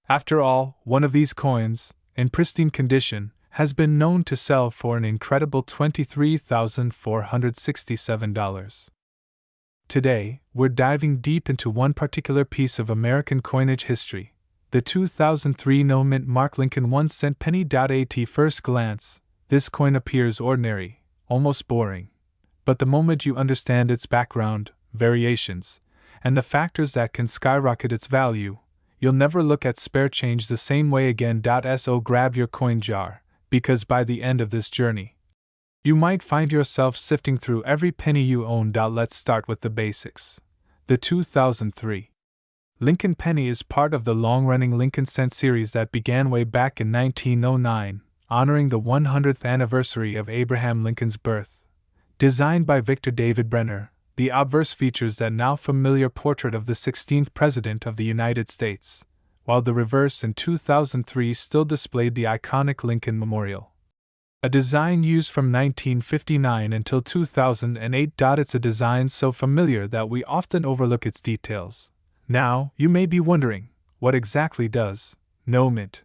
After all, one of these coins, in pristine condition, has been known to sell for an incredible $23,467. Today, we're diving deep into one particular piece of American coinage history, the 2003 no-mint Mark Lincoln 1-cent penny. At first glance, this coin appears ordinary, almost boring. But the moment you understand its background, variations, and the factors that can skyrocket its value, you'll never look at spare change the same way again. So grab your coin jar, because by the end of this journey, you might find yourself sifting through every penny you own. Let's start with the basics. The 2003 Lincoln penny is part of the long-running Lincoln cent series that began way back in 1909, honoring the 100th anniversary of Abraham Lincoln's birth. Designed by Victor David Brenner, the obverse features that now familiar portrait of the 16th President of the United States, while the reverse in 2003 still displayed the iconic Lincoln Memorial. A design used from 1959 until 2008. It's a design so familiar that we often overlook its details. Now, you may be wondering, what exactly does no-mint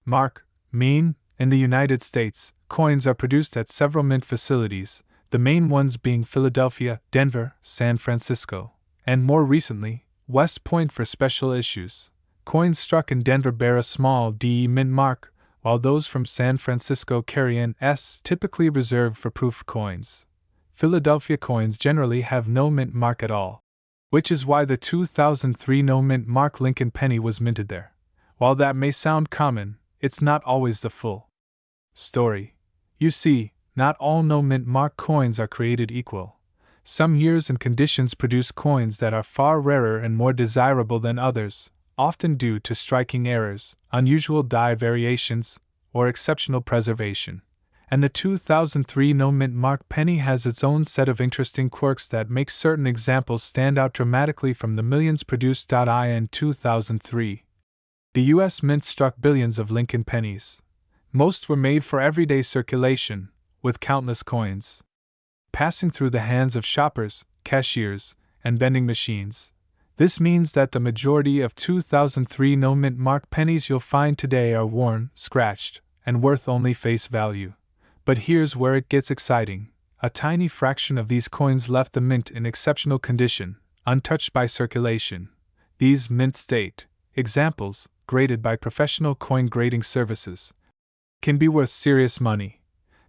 Mark mean? In the United States, coins are produced at several mint facilities, the main ones being Philadelphia, Denver, San Francisco, and more recently, West Point for special issues. Coins struck in Denver bear a small D mint mark, while those from San Francisco carry an S, typically reserved for proof coins. Philadelphia coins generally have no mint mark at all, which is why the 2003 no-mint Mark Lincoln penny was minted there. While that may sound common, it's not always the full story. You see, not all no-mint Mark coins are created equal. Some years and conditions produce coins that are far rarer and more desirable than others, often due to striking errors, unusual die variations, or exceptional preservation. And the 2003 no-mint Mark penny has its own set of interesting quirks that make certain examples stand out dramatically from the millions produced. In 2003, the U.S. Mint struck billions of Lincoln pennies. Most were made for everyday circulation, with countless coins passing through the hands of shoppers, cashiers, and vending machines. This means that the majority of 2003 no-mint Mark pennies you'll find today are worn, scratched, and worth only face value. But here's where it gets exciting. A tiny fraction of these coins left the mint in exceptional condition, untouched by circulation. These mint state examples, graded by professional coin grading services, can be worth serious money.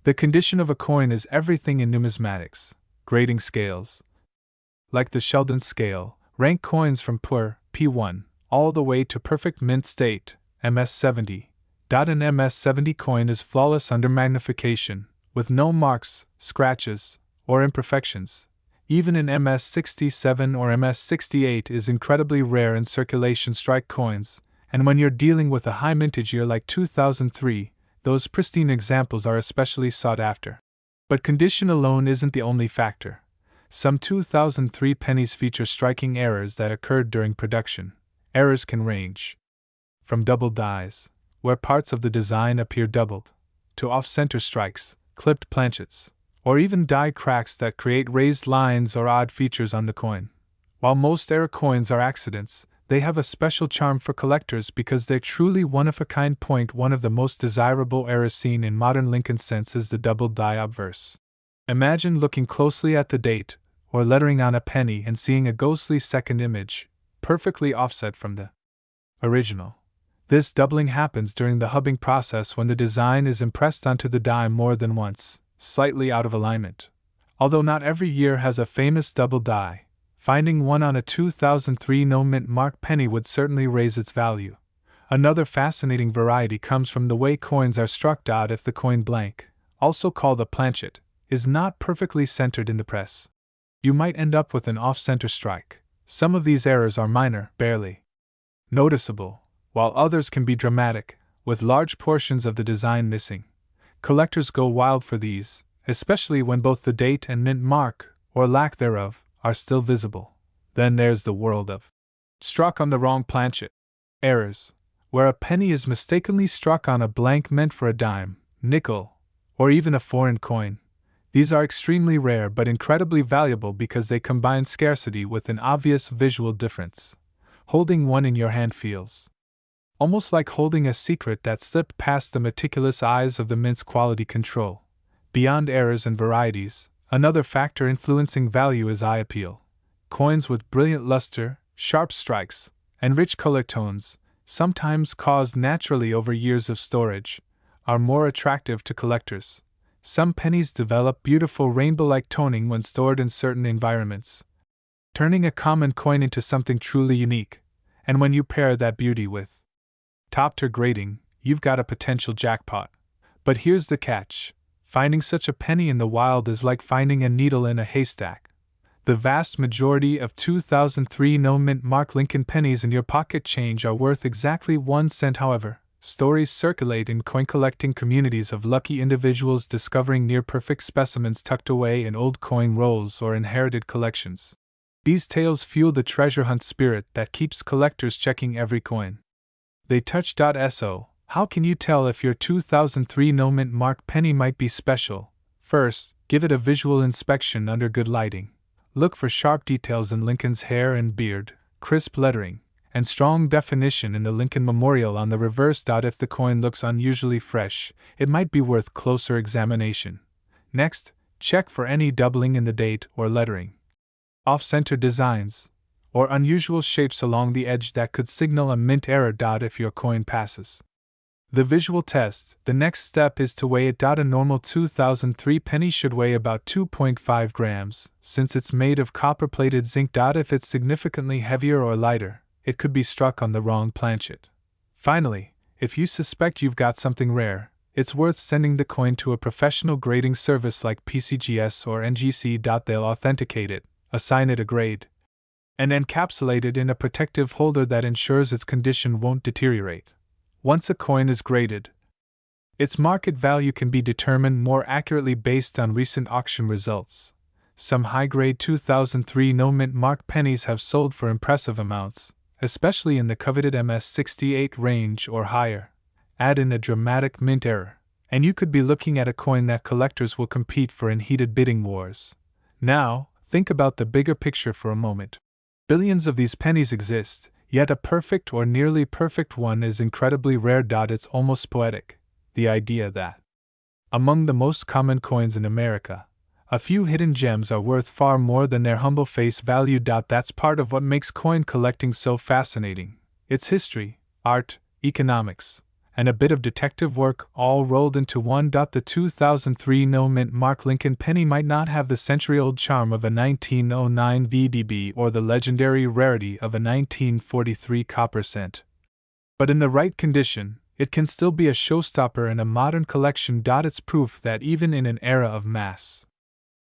The condition of a coin is everything in numismatics. Grading scales, like the Sheldon scale, rank coins from poor, P1, all the way to perfect mint state, MS70. An MS70 coin is flawless under magnification, with no marks, scratches, or imperfections. Even an MS67 or MS68 is incredibly rare in circulation strike coins, and when you're dealing with a high mintage year like 2003, those pristine examples are especially sought after. But condition alone isn't the only factor. Some 2003 pennies feature striking errors that occurred during production. Errors can range from double dies, where parts of the design appear doubled, to off-center strikes, clipped planchets, or even die cracks that create raised lines or odd features on the coin. While most error coins are accidents, They have a special charm for collectors because they're truly one-of-a-kind. One of the most desirable errors seen in modern Lincoln cents is the double die obverse. Imagine looking closely at the date or lettering on a penny and seeing a ghostly second image, perfectly offset from the original. This doubling happens during the hubbing process when the design is impressed onto the die more than once, slightly out of alignment. Although not every year has a famous double die, finding one on a 2003 no mint mark penny would certainly raise its value. Another fascinating variety comes from the way coins are struck. If the coin blank, also called a planchet, is not perfectly centered in the press, you might end up with an off-center strike. Some of these errors are minor, barely noticeable, while others can be dramatic, with large portions of the design missing. Collectors go wild for these, especially when both the date and mint mark, or lack thereof, are still visible. Then there's the world of struck on the wrong planchet errors, where a penny is mistakenly struck on a blank meant for a dime, nickel, or even a foreign coin. These are extremely rare but incredibly valuable because they combine scarcity with an obvious visual difference. Holding one in your hand feels almost like holding a secret that slipped past the meticulous eyes of the mint's quality control. Beyond errors and varieties, another factor influencing value is eye appeal. Coins with brilliant luster, sharp strikes, and rich color tones, sometimes caused naturally over years of storage, are more attractive to collectors. Some pennies develop beautiful rainbow-like toning when stored in certain environments, turning a common coin into something truly unique. And when you pair that beauty with top-tier grading, you've got a potential jackpot. But here's the catch. Finding such a penny in the wild is like finding a needle in a haystack. The vast majority of 2003 no mint mark Lincoln pennies in your pocket change are worth exactly 1 cent. However, stories circulate in coin collecting communities of lucky individuals discovering near-perfect specimens tucked away in old coin rolls or inherited collections. These tales fuel the treasure hunt spirit that keeps collectors checking every coin they touch. So, how can you tell if your 2003 no mint mark penny might be special? First, give it a visual inspection under good lighting. Look for sharp details in Lincoln's hair and beard, crisp lettering, and strong definition in the Lincoln Memorial on the reverse. If the coin looks unusually fresh, it might be worth closer examination. Next, check for any doubling in the date or lettering, off-center designs, or unusual shapes along the edge that could signal a mint error. If your coin passes the visual test, the next step is to weigh it. A normal 2003 penny should weigh about 2.5 grams, since it's made of copper-plated zinc. If it's significantly heavier or lighter, it could be struck on the wrong planchet. Finally, if you suspect you've got something rare, it's worth sending the coin to a professional grading service like PCGS or NGC. They'll authenticate it, assign it a grade, and encapsulate it in a protective holder that ensures its condition won't deteriorate. Once a coin is graded, its market value can be determined more accurately based on recent auction results. Some high-grade 2003 no mint mark pennies have sold for impressive amounts, especially in the coveted MS68 range or higher. Add in a dramatic mint error, and you could be looking at a coin that collectors will compete for in heated bidding wars. Now, think about the bigger picture for a moment. Billions of these pennies exist, yet a perfect or nearly perfect one is incredibly rare. It's almost poetic, the idea that among the most common coins in America, a few hidden gems are worth far more than their humble face value. That's part of what makes coin collecting so fascinating. Its history, art, economics, and a bit of detective work all rolled into one. The 2003 no mint mark Lincoln penny might not have the century-old charm of a 1909 VDB or the legendary rarity of a 1943 copper cent. But in the right condition, it can still be a showstopper in a modern collection. It's proof that even in an era of mass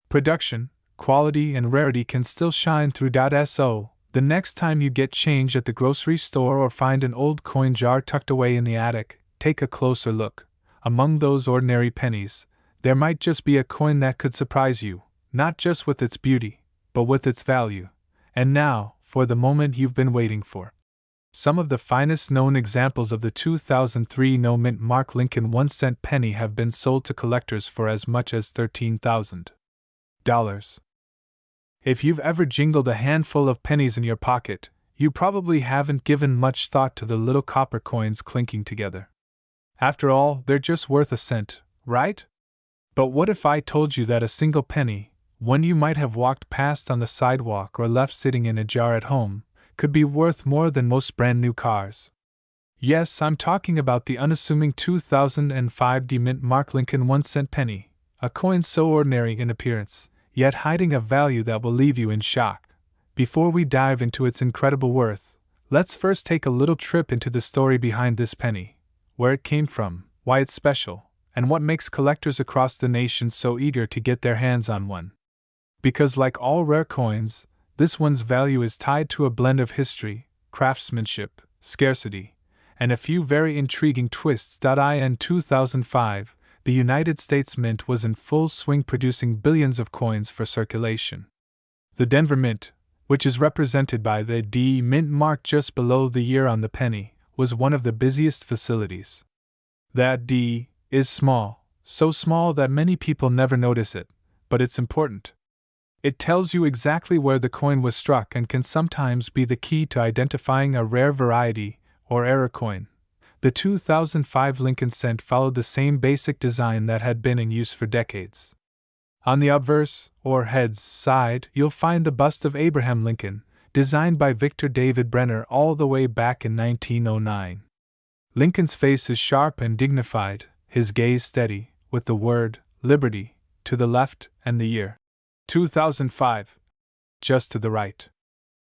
production, quality and rarity can still shine through. So, the next time you get change at the grocery store or find an old coin jar tucked away in the attic, take a closer look. Among those ordinary pennies, there might just be a coin that could surprise you, not just with its beauty, but with its value. And now, for the moment you've been waiting for. Some of the finest known examples of the 2003 no mint mark Lincoln 1-cent penny have been sold to collectors for as much as $13,000. If you've ever jingled a handful of pennies in your pocket, you probably haven't given much thought to the little copper coins clinking together. After all, they're just worth a cent, right? But what if I told you that a single penny, one you might have walked past on the sidewalk or left sitting in a jar at home, could be worth more than most brand new cars? Yes, I'm talking about the unassuming 2005 D Mint Mark Lincoln 1-cent penny, a coin so ordinary in appearance, yet hiding a value that will leave you in shock. Before we dive into its incredible worth, let's first take a little trip into the story behind this penny, where it came from, why it's special, and what makes collectors across the nation so eager to get their hands on one. Because like all rare coins, this one's value is tied to a blend of history, craftsmanship, scarcity, and a few very intriguing twists. In 2005, the United States Mint was in full swing producing billions of coins for circulation. The Denver Mint, which is represented by the D Mint mark just below the year on the penny, was one of the busiest facilities. That D is small, so small that many people never notice it, but it's important. It tells you exactly where the coin was struck and can sometimes be the key to identifying a rare variety or error coin. The 2005 Lincoln cent followed the same basic design that had been in use for decades. On the obverse, or heads, side, you'll find the bust of Abraham Lincoln, designed by Victor David Brenner all the way back in 1909. Lincoln's face is sharp and dignified, his gaze steady, with the word, Liberty, to the left and the year, 2005, just to the right.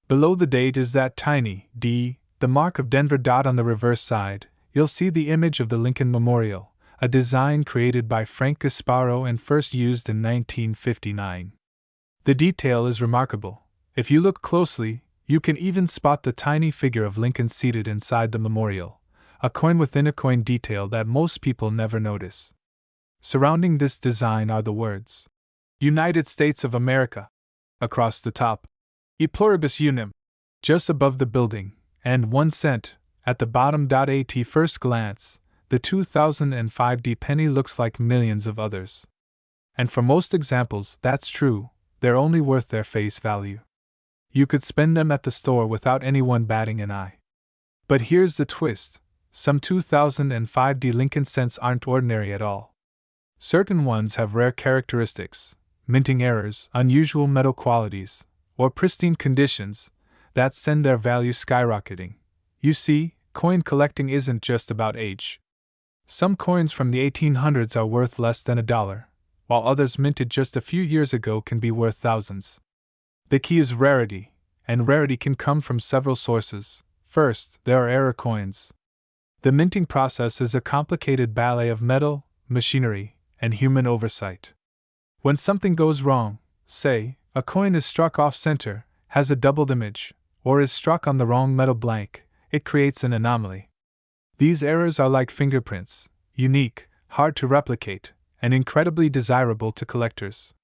Below the date is that tiny D, the mark of Denver. On the reverse side, you'll see the image of the Lincoln Memorial, a design created by Frank Gasparo and first used in 1959. The detail is remarkable. If you look closely, you can even spot the tiny figure of Lincoln seated inside the memorial, a coin within a coin detail that most people never notice. Surrounding this design are the words, United States of America, across the top, E pluribus unum, just above the building, and 1 cent, at the bottom. At first glance, the 2005 D penny looks like millions of others. And for most examples, that's true, they're only worth their face value. You could spend them at the store without anyone batting an eye. But here's the twist, some 2005 D Lincoln cents aren't ordinary at all. Certain ones have rare characteristics, minting errors, unusual metal qualities, or pristine conditions that send their value skyrocketing. You see, coin collecting isn't just about age. Some coins from the 1800s are worth less than $1, while others minted just a few years ago can be worth thousands. The key is rarity, and rarity can come from several sources. First, there are error coins. The minting process is a complicated ballet of metal, machinery, and human oversight. When something goes wrong, say, a coin is struck off-center, has a doubled image, or is struck on the wrong metal blank, it creates an anomaly. These errors are like fingerprints, unique, hard to replicate, and incredibly desirable to collectors.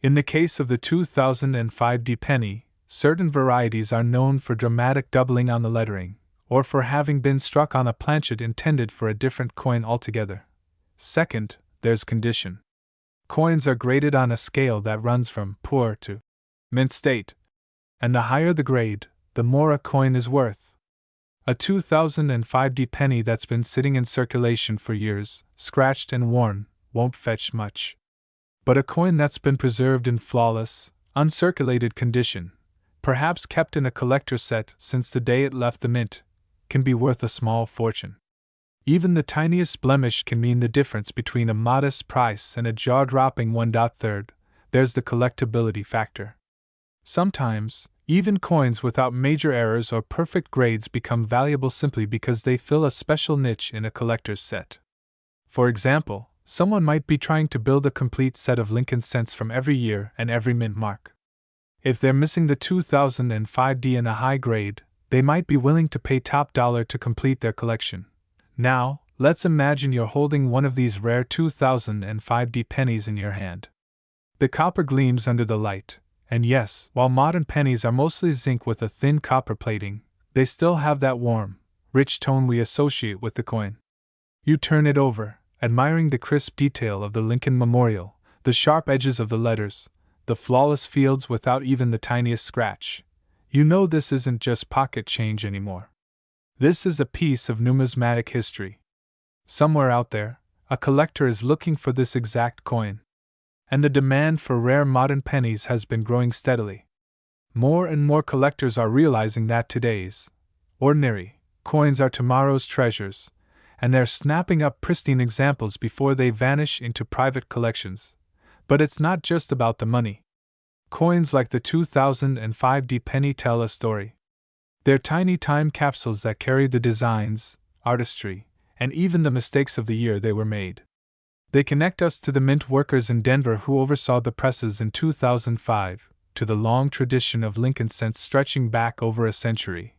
In the case of the 2005 D penny, certain varieties are known for dramatic doubling on the lettering, or for having been struck on a planchet intended for a different coin altogether. Second, there's condition. Coins are graded on a scale that runs from poor to mint state, and the higher the grade, the more a coin is worth. A 2005 D penny that's been sitting in circulation for years, scratched and worn, won't fetch much. But a coin that's been preserved in flawless, uncirculated condition, perhaps kept in a collector's set since the day it left the mint, can be worth a small fortune. Even the tiniest blemish can mean the difference between a modest price and a jaw-dropping one. Third, there's the collectability factor. Sometimes, even coins without major errors or perfect grades become valuable simply because they fill a special niche in a collector's set. For example, someone might be trying to build a complete set of Lincoln cents from every year and every mint mark. If they're missing the 2005 D in a high grade, they might be willing to pay top dollar to complete their collection. Now, let's imagine you're holding one of these rare 2005 D pennies in your hand. The copper gleams under the light, and yes, while modern pennies are mostly zinc with a thin copper plating, they still have that warm, rich tone we associate with the coin. You turn it over, admiring the crisp detail of the Lincoln Memorial, the sharp edges of the letters, the flawless fields without even the tiniest scratch. you know this isn't just pocket change anymore. This is a piece of numismatic history. Somewhere out there, a collector is looking for this exact coin. And the demand for rare modern pennies has been growing steadily. More and more collectors are realizing that today's ordinary coins are tomorrow's treasures, and they're snapping up pristine examples before they vanish into private collections. But it's not just about the money. Coins like the 2005 D penny tell a story. They're tiny time capsules that carry the designs, artistry, and even the mistakes of the year they were made. They connect us to the mint workers in Denver who oversaw the presses in 2005, to the long tradition of Lincoln cents stretching back over a century,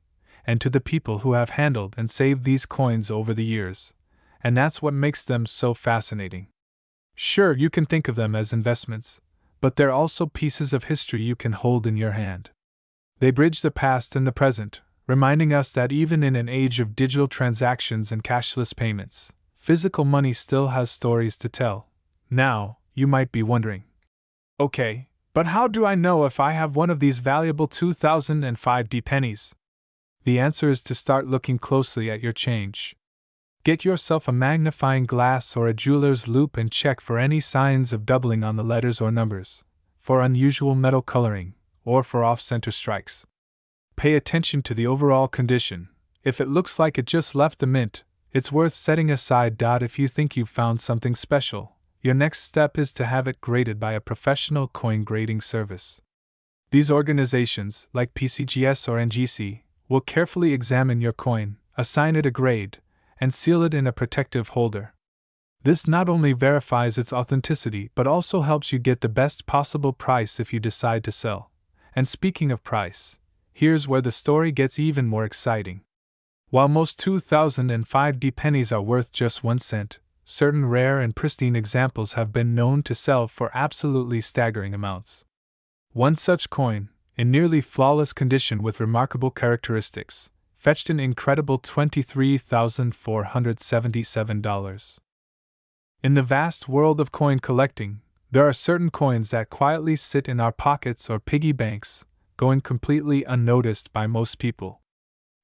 and to the people who have handled and saved these coins over the years. And that's what makes them so fascinating. Sure, you can think of them as investments, but they're also pieces of history you can hold in your hand. They bridge the past and the present, reminding us that even in an age of digital transactions and cashless payments, physical money still has stories to tell. Now, you might be wondering, okay, but how do I know if I have one of these valuable 2005 D pennies? The answer is to start looking closely at your change. Get yourself a magnifying glass or a jeweler's loupe and check for any signs of doubling on the letters or numbers, for unusual metal coloring, or for off-center strikes. Pay attention to the overall condition. If it looks like it just left the mint, it's worth setting aside. If you think you've found something special, your next step is to have it graded by a professional coin grading service. These organizations, like PCGS or NGC, will carefully examine your coin, assign it a grade, and seal it in a protective holder. This not only verifies its authenticity but also helps you get the best possible price if you decide to sell. And speaking of price, here's where the story gets even more exciting. While most 2005 D pennies are worth just 1 cent, certain rare and pristine examples have been known to sell for absolutely staggering amounts. One such coin, in nearly flawless condition with remarkable characteristics, fetched an incredible $23,477. In the vast world of coin collecting, there are certain coins that quietly sit in our pockets or piggy banks, going completely unnoticed by most people.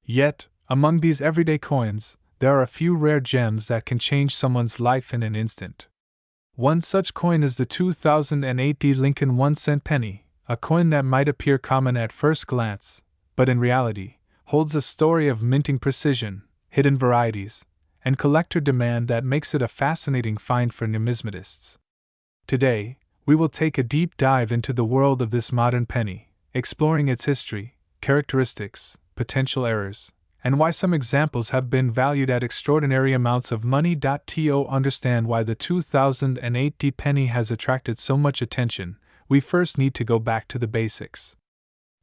Yet, among these everyday coins, there are a few rare gems that can change someone's life in an instant. One such coin is the 2008 D Lincoln 1-cent penny, a coin that might appear common at first glance, but in reality, holds a story of minting precision, hidden varieties, and collector demand that makes it a fascinating find for numismatists. Today, we will take a deep dive into the world of this modern penny, exploring its history, characteristics, potential errors, and why some examples have been valued at extraordinary amounts of money. To understand why the 2008 D penny has attracted so much attention, we first need to go back to the basics.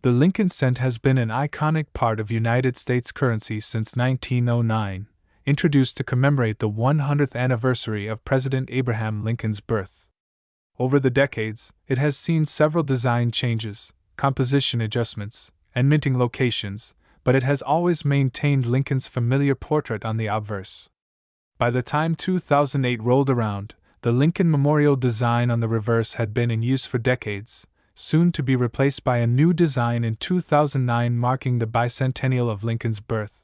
The Lincoln cent has been an iconic part of United States currency since 1909, introduced to commemorate the 100th anniversary of President Abraham Lincoln's birth. Over the decades, it has seen several design changes, composition adjustments, and minting locations, but it has always maintained Lincoln's familiar portrait on the obverse. By the time 2008 rolled around, the Lincoln Memorial design on the reverse had been in use for decades, soon to be replaced by a new design in 2009 marking the bicentennial of Lincoln's birth.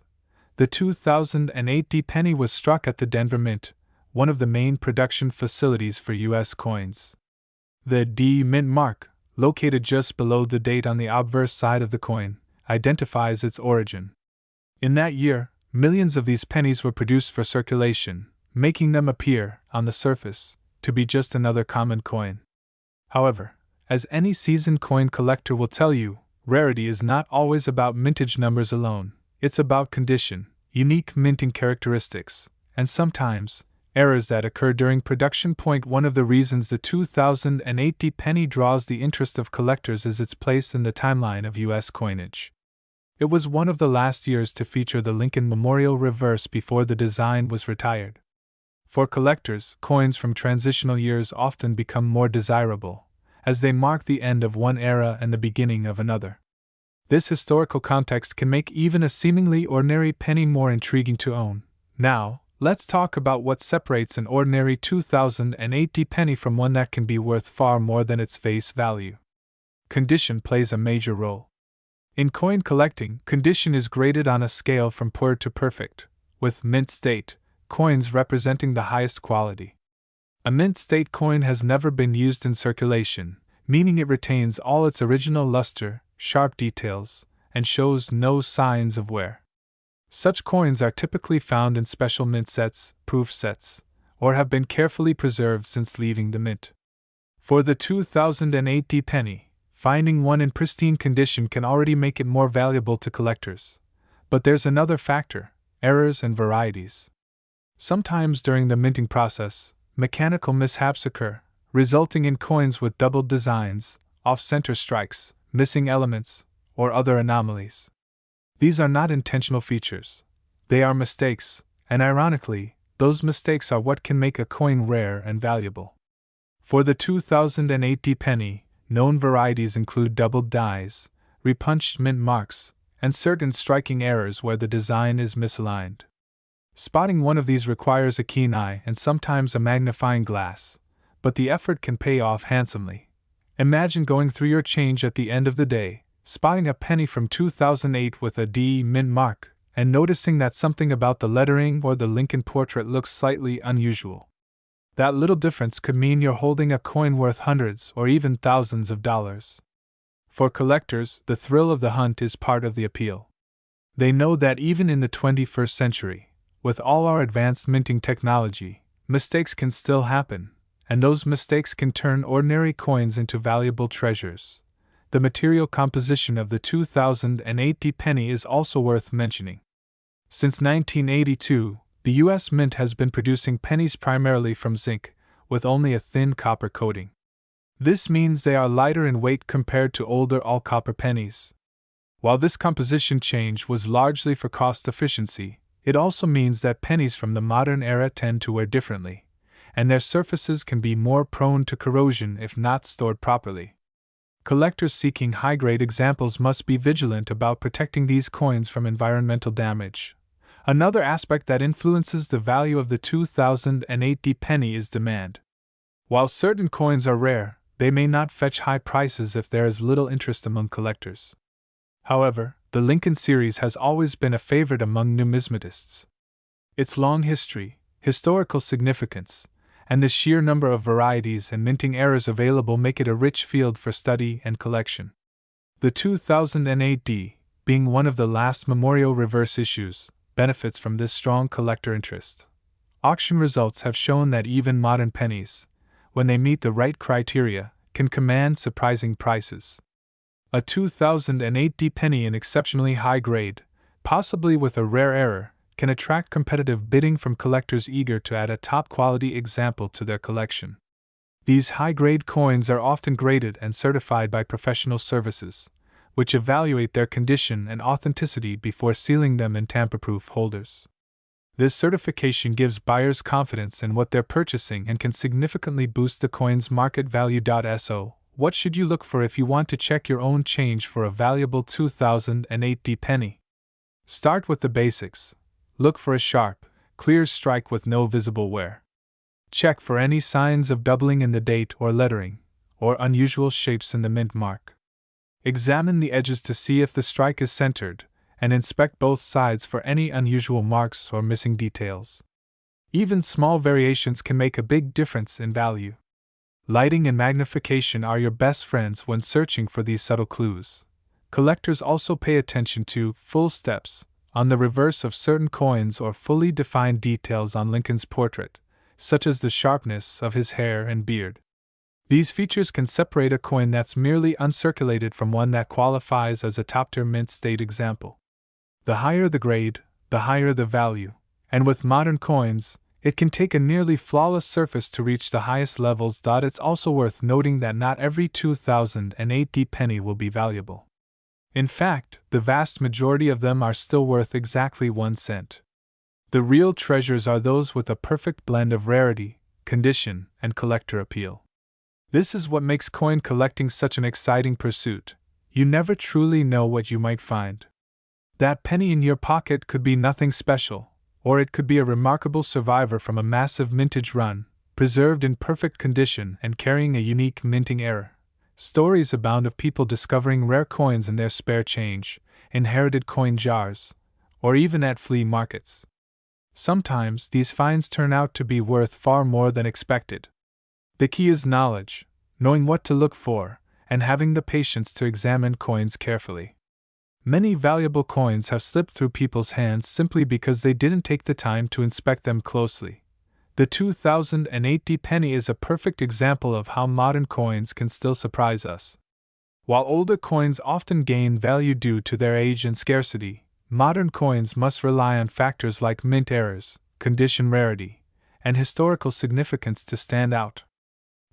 The 2008 D penny was struck at the Denver Mint, one of the main production facilities for U.S. coins. The D Mint mark, located just below the date on the obverse side of the coin, identifies its origin. In that year, millions of these pennies were produced for circulation, making them appear, on the surface, to be just another common coin. However, as any seasoned coin collector will tell you, rarity is not always about mintage numbers alone, it's about condition, unique minting characteristics, and sometimes, errors that occur during production. One of the reasons the 2008 D penny draws the interest of collectors is its place in the timeline of U.S. coinage. It was one of the last years to feature the Lincoln Memorial reverse before the design was retired. For collectors, coins from transitional years often become more desirable, as they mark the end of one era and the beginning of another. This historical context can make even a seemingly ordinary penny more intriguing to own. Now, let's talk about what separates an ordinary 2008 D penny from one that can be worth far more than its face value. Condition plays a major role. In coin collecting, condition is graded on a scale from poor to perfect, with mint state coins representing the highest quality. A mint state coin has never been used in circulation, meaning it retains all its original luster, sharp details, and shows no signs of wear. Such coins are typically found in special mint sets, proof sets, or have been carefully preserved since leaving the mint. For the 2008 penny, finding one in pristine condition can already make it more valuable to collectors. But there's another factor: errors and varieties. Sometimes during the minting process, mechanical mishaps occur, resulting in coins with doubled designs, off-center strikes, missing elements, or other anomalies. These are not intentional features. They are mistakes, and ironically, those mistakes are what can make a coin rare and valuable. For the 2008 penny, known varieties include doubled dies, repunched mint marks, and certain striking errors where the design is misaligned. Spotting one of these requires a keen eye and sometimes a magnifying glass, but the effort can pay off handsomely. Imagine going through your change at the end of the day, spotting a penny from 2008 with a D mint mark, and noticing that something about the lettering or the Lincoln portrait looks slightly unusual. That little difference could mean you're holding a coin worth hundreds or even thousands of dollars. For collectors, the thrill of the hunt is part of the appeal. They know that even in the 21st century, with all our advanced minting technology, mistakes can still happen, and those mistakes can turn ordinary coins into valuable treasures. The material composition of the 2008 penny is also worth mentioning. Since 1982, the U.S. Mint has been producing pennies primarily from zinc, with only a thin copper coating. This means they are lighter in weight compared to older all-copper pennies. While this composition change was largely for cost efficiency, it also means that pennies from the modern era tend to wear differently, and their surfaces can be more prone to corrosion if not stored properly. Collectors seeking high-grade examples must be vigilant about protecting these coins from environmental damage. Another aspect that influences the value of the 2008 penny is demand. While certain coins are rare, they may not fetch high prices if there is little interest among collectors. However, the Lincoln series has always been a favorite among numismatists. Its long history, historical significance, and the sheer number of varieties and minting errors available make it a rich field for study and collection. The 2008, being one of the last memorial reverse issues, benefits from this strong collector interest. Auction results have shown that even modern pennies, when they meet the right criteria, can command surprising prices. A 2008 penny in exceptionally high grade, possibly with a rare error, can attract competitive bidding from collectors eager to add a top-quality example to their collection. These high-grade coins are often graded and certified by professional services, which evaluate their condition and authenticity before sealing them in tamper-proof holders. This certification gives buyers confidence in what they're purchasing and can significantly boost the coin's market value. So, what should you look for if you want to check your own change for a valuable 2008 penny? Start with the basics. Look for a sharp, clear strike with no visible wear. Check for any signs of doubling in the date or lettering, or unusual shapes in the mint mark. Examine the edges to see if the strike is centered, and inspect both sides for any unusual marks or missing details. Even small variations can make a big difference in value. Lighting and magnification are your best friends when searching for these subtle clues. Collectors also pay attention to full steps on the reverse of certain coins or fully defined details on Lincoln's portrait, such as the sharpness of his hair and beard. These features can separate a coin that's merely uncirculated from one that qualifies as a top-tier mint state example. The higher the grade, the higher the value, and with modern coins, it can take a nearly flawless surface to reach the highest levels. It's also worth noting that not every 2008 penny will be valuable. In fact, the vast majority of them are still worth exactly 1 cent. The real treasures are those with a perfect blend of rarity, condition, and collector appeal. This is what makes coin collecting such an exciting pursuit. You never truly know what you might find. That penny in your pocket could be nothing special, or it could be a remarkable survivor from a massive mintage run, preserved in perfect condition and carrying a unique minting error. Stories abound of people discovering rare coins in their spare change, inherited coin jars, or even at flea markets. Sometimes these finds turn out to be worth far more than expected. The key is knowledge, knowing what to look for, and having the patience to examine coins carefully. Many valuable coins have slipped through people's hands simply because they didn't take the time to inspect them closely. The 2008 penny is a perfect example of how modern coins can still surprise us. While older coins often gain value due to their age and scarcity, modern coins must rely on factors like mint errors, condition rarity, and historical significance to stand out.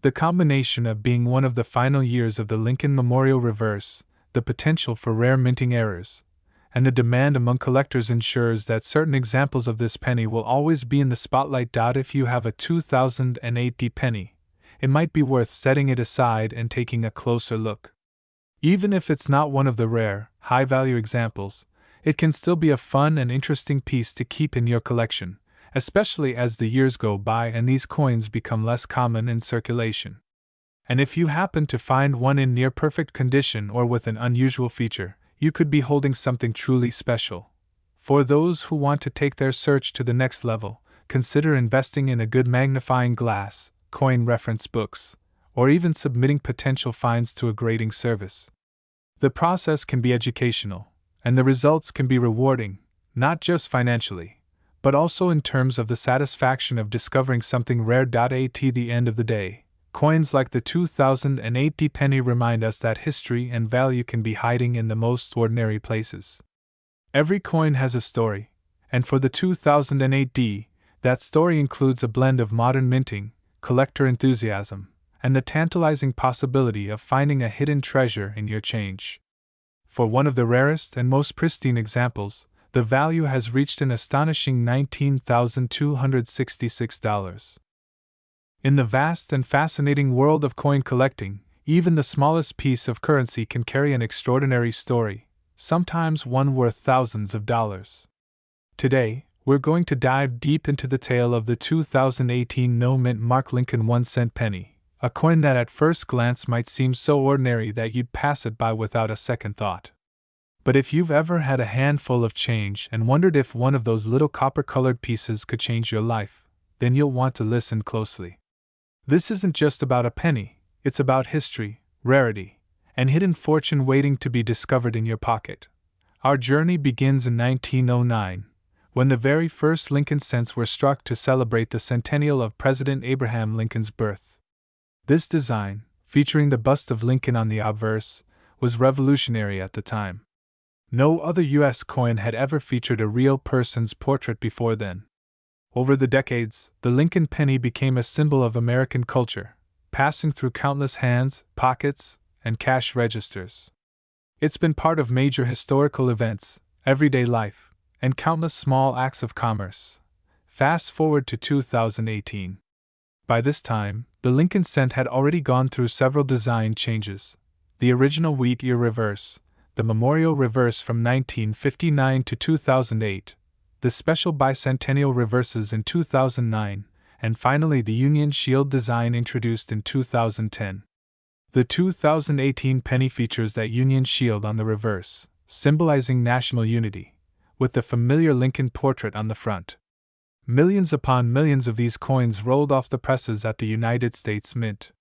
The combination of being one of the final years of the Lincoln Memorial Reverse, the potential for rare minting errors, and the demand among collectors ensures that certain examples of this penny will always be in the spotlight. If you have a 2008 penny, it might be worth setting it aside and taking a closer look. Even if it's not one of the rare, high-value examples, it can still be a fun and interesting piece to keep in your collection, especially as the years go by and these coins become less common in circulation. And if you happen to find one in near-perfect condition or with an unusual feature, you could be holding something truly special. For those who want to take their search to the next level, consider investing in a good magnifying glass, coin reference books, or even submitting potential finds to a grading service. The process can be educational, and the results can be rewarding, not just financially, but also in terms of the satisfaction of discovering something rare. At the end of the day, coins like the 2008 penny remind us that history and value can be hiding in the most ordinary places. Every coin has a story, and for the 2008, that story includes a blend of modern minting, collector enthusiasm, and the tantalizing possibility of finding a hidden treasure in your change. For one of the rarest and most pristine examples, the value has reached an astonishing $19,266. In the vast and fascinating world of coin collecting, even the smallest piece of currency can carry an extraordinary story, sometimes one worth thousands of dollars. Today, we're going to dive deep into the tale of the 2018 no-mint mark Lincoln 1-cent penny, a coin that at first glance might seem so ordinary that you'd pass it by without a second thought. But if you've ever had a handful of change and wondered if one of those little copper-colored pieces could change your life, then you'll want to listen closely. This isn't just about a penny, it's about history, rarity, and hidden fortune waiting to be discovered in your pocket. Our journey begins in 1909, when the very first Lincoln cents were struck to celebrate the centennial of President Abraham Lincoln's birth. This design, featuring the bust of Lincoln on the obverse, was revolutionary at the time. No other U.S. coin had ever featured a real person's portrait before then. Over the decades, the Lincoln penny became a symbol of American culture, passing through countless hands, pockets, and cash registers. It's been part of major historical events, everyday life, and countless small acts of commerce. Fast forward to 2018. By this time, the Lincoln cent had already gone through several design changes. The original wheat ear reverse, the Memorial reverse from 1959 to 2008, the special bicentennial reverses in 2009, and finally the Union Shield design introduced in 2010. The 2018 penny features that Union Shield on the reverse, symbolizing national unity, with the familiar Lincoln portrait on the front. Millions upon millions of these coins rolled off the presses at the United States Mint.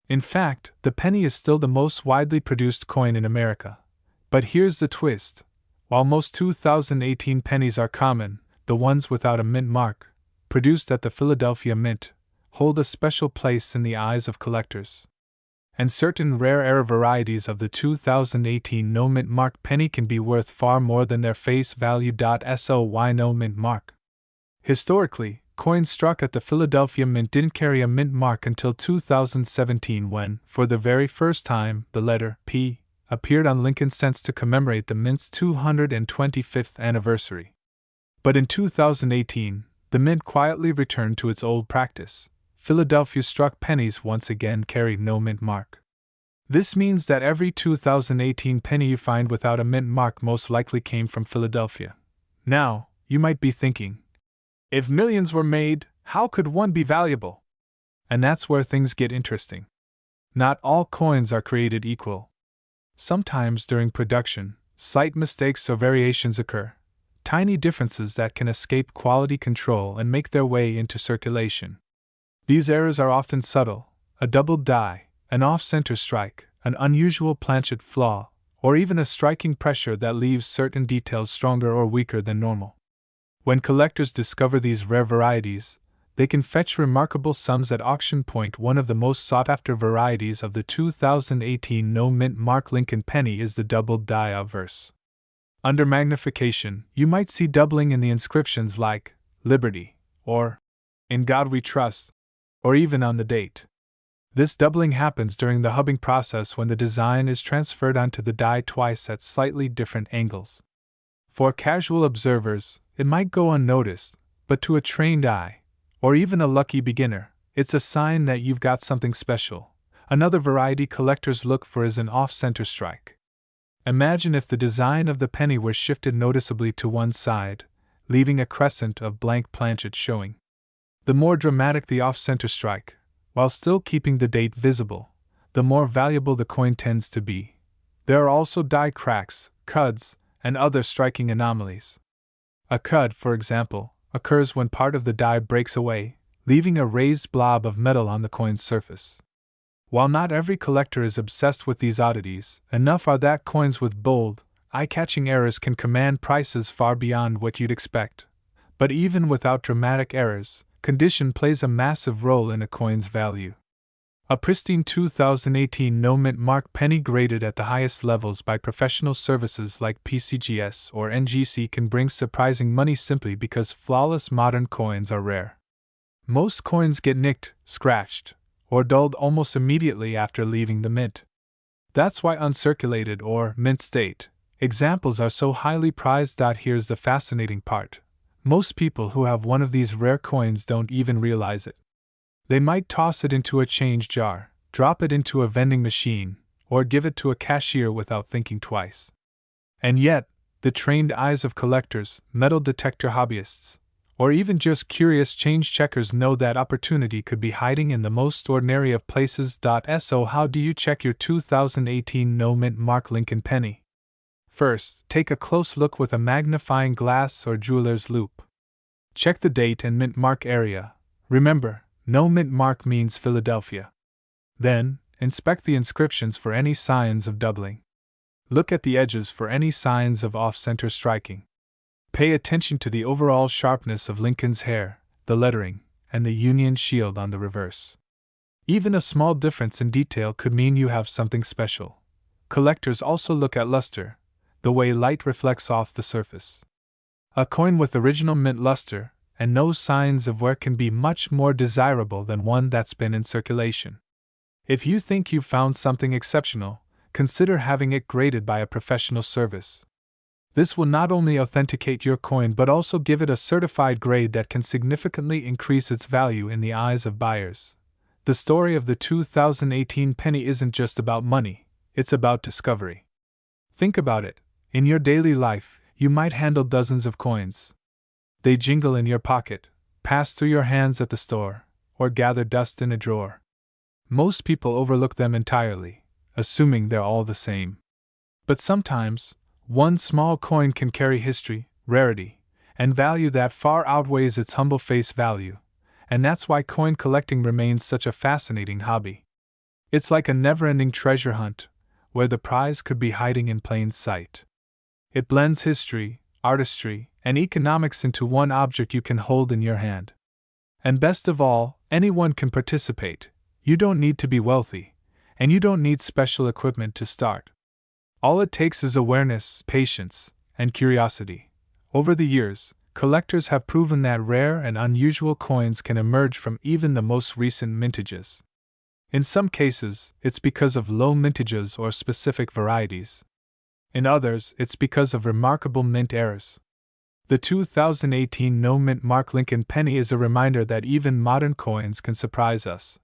In fact, the penny is still the most widely produced coin in America. But here's the twist. While most 2018 pennies are common, the ones without a mint mark, produced at the Philadelphia Mint, hold a special place in the eyes of collectors. And certain rare error varieties of the 2018 no mint mark penny can be worth far more than their face value. So no mint mark? Historically, coins struck at the Philadelphia Mint didn't carry a mint mark until 2017 when, for the very first time, the letter P appeared on Lincoln cents to commemorate the Mint's 225th anniversary. But in 2018, the Mint quietly returned to its old practice. Philadelphia struck pennies once again carried no mint mark. This means that every 2018 penny you find without a mint mark most likely came from Philadelphia. Now, you might be thinking, if millions were made, how could one be valuable? And that's where things get interesting. Not all coins are created equal. Sometimes during production, slight mistakes or variations occur, tiny differences that can escape quality control and make their way into circulation. These errors are often subtle: a doubled die, an off-center strike, an unusual planchet flaw, or even a striking pressure that leaves certain details stronger or weaker than normal. When collectors discover these rare varieties, they can fetch remarkable sums at auction point. One of the most sought-after varieties of the 2018 no-mint mark Lincoln penny is the doubled die obverse. Under magnification, you might see doubling in the inscriptions like Liberty, or In God We Trust, or even on the date. This doubling happens during the hubbing process when the design is transferred onto the die twice at slightly different angles. For casual observers, it might go unnoticed, but to a trained eye, or even a lucky beginner, it's a sign that you've got something special. Another variety collectors look for is an off-center strike. Imagine if the design of the penny were shifted noticeably to one side, leaving a crescent of blank planchet showing. The more dramatic the off-center strike, while still keeping the date visible, the more valuable the coin tends to be. There are also die cracks, cuds, and other striking anomalies. A cud, for example, occurs when part of the die breaks away, leaving a raised blob of metal on the coin's surface. While not every collector is obsessed with these oddities, enough are that coins with bold, eye-catching errors can command prices far beyond what you'd expect. But even without dramatic errors, condition plays a massive role in a coin's value. A pristine 2018 no-mint mark penny graded at the highest levels by professional services like PCGS or NGC can bring surprising money simply because flawless modern coins are rare. Most coins get nicked, scratched, or dulled almost immediately after leaving the mint. That's why uncirculated or mint state examples are so highly prized. Here's the fascinating part: most people who have one of these rare coins don't even realize it. They might toss it into a change jar, drop it into a vending machine, or give it to a cashier without thinking twice. And yet, the trained eyes of collectors, metal detector hobbyists, or even just curious change checkers know that opportunity could be hiding in the most ordinary of places. So how do you check your 2018 no-mint mark Lincoln penny? First, take a close look with a magnifying glass or jeweler's loupe. Check the date and mint mark area. Remember, no mint mark means Philadelphia. Then, inspect the inscriptions for any signs of doubling. Look at the edges for any signs of off-center striking. Pay attention to the overall sharpness of Lincoln's hair, the lettering, and the Union shield on the reverse. Even a small difference in detail could mean you have something special. Collectors also look at luster, the way light reflects off the surface. A coin with original mint luster and no signs of wear can be much more desirable than one that's been in circulation. If you think you've found something exceptional, consider having it graded by a professional service. This will not only authenticate your coin but also give it a certified grade that can significantly increase its value in the eyes of buyers. The story of the 2018 penny isn't just about money, it's about discovery. Think about it. In your daily life, you might handle dozens of coins. They jingle in your pocket, pass through your hands at the store, or gather dust in a drawer. Most people overlook them entirely, assuming they're all the same. But sometimes, one small coin can carry history, rarity, and value that far outweighs its humble face value, and that's why coin collecting remains such a fascinating hobby. It's like a never-ending treasure hunt, where the prize could be hiding in plain sight. It blends history, artistry, and economics into one object you can hold in your hand. And best of all, anyone can participate. You don't need to be wealthy, and you don't need special equipment to start. All it takes is awareness, patience, and curiosity. Over the years, collectors have proven that rare and unusual coins can emerge from even the most recent mintages. In some cases, it's because of low mintages or specific varieties. In others, it's because of remarkable mint errors. The 2018 no-mint mark Lincoln penny is a reminder that even modern coins can surprise us.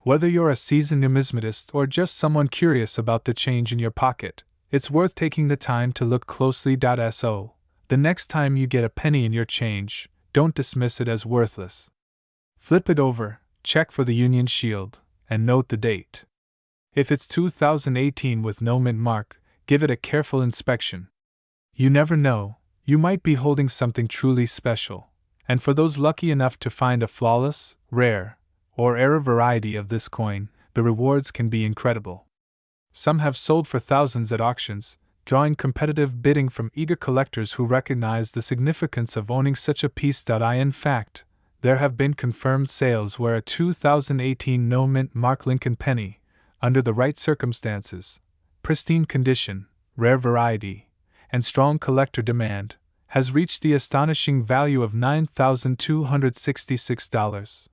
Whether you're a seasoned numismatist or just someone curious about the change in your pocket, it's worth taking the time to look closely. So, the next time you get a penny in your change, don't dismiss it as worthless. Flip it over, check for the Union shield, and note the date. If it's 2018 with no mint mark, give it a careful inspection. You never know, you might be holding something truly special. And for those lucky enough to find a flawless, rare, or rare variety of this coin, the rewards can be incredible. Some have sold for thousands at auctions, drawing competitive bidding from eager collectors who recognize the significance of owning such a piece. In fact, there have been confirmed sales where a 2018 no mint mark Lincoln penny, under the right circumstances, pristine condition, rare variety, and strong collector demand, has reached the astonishing value of $9,266.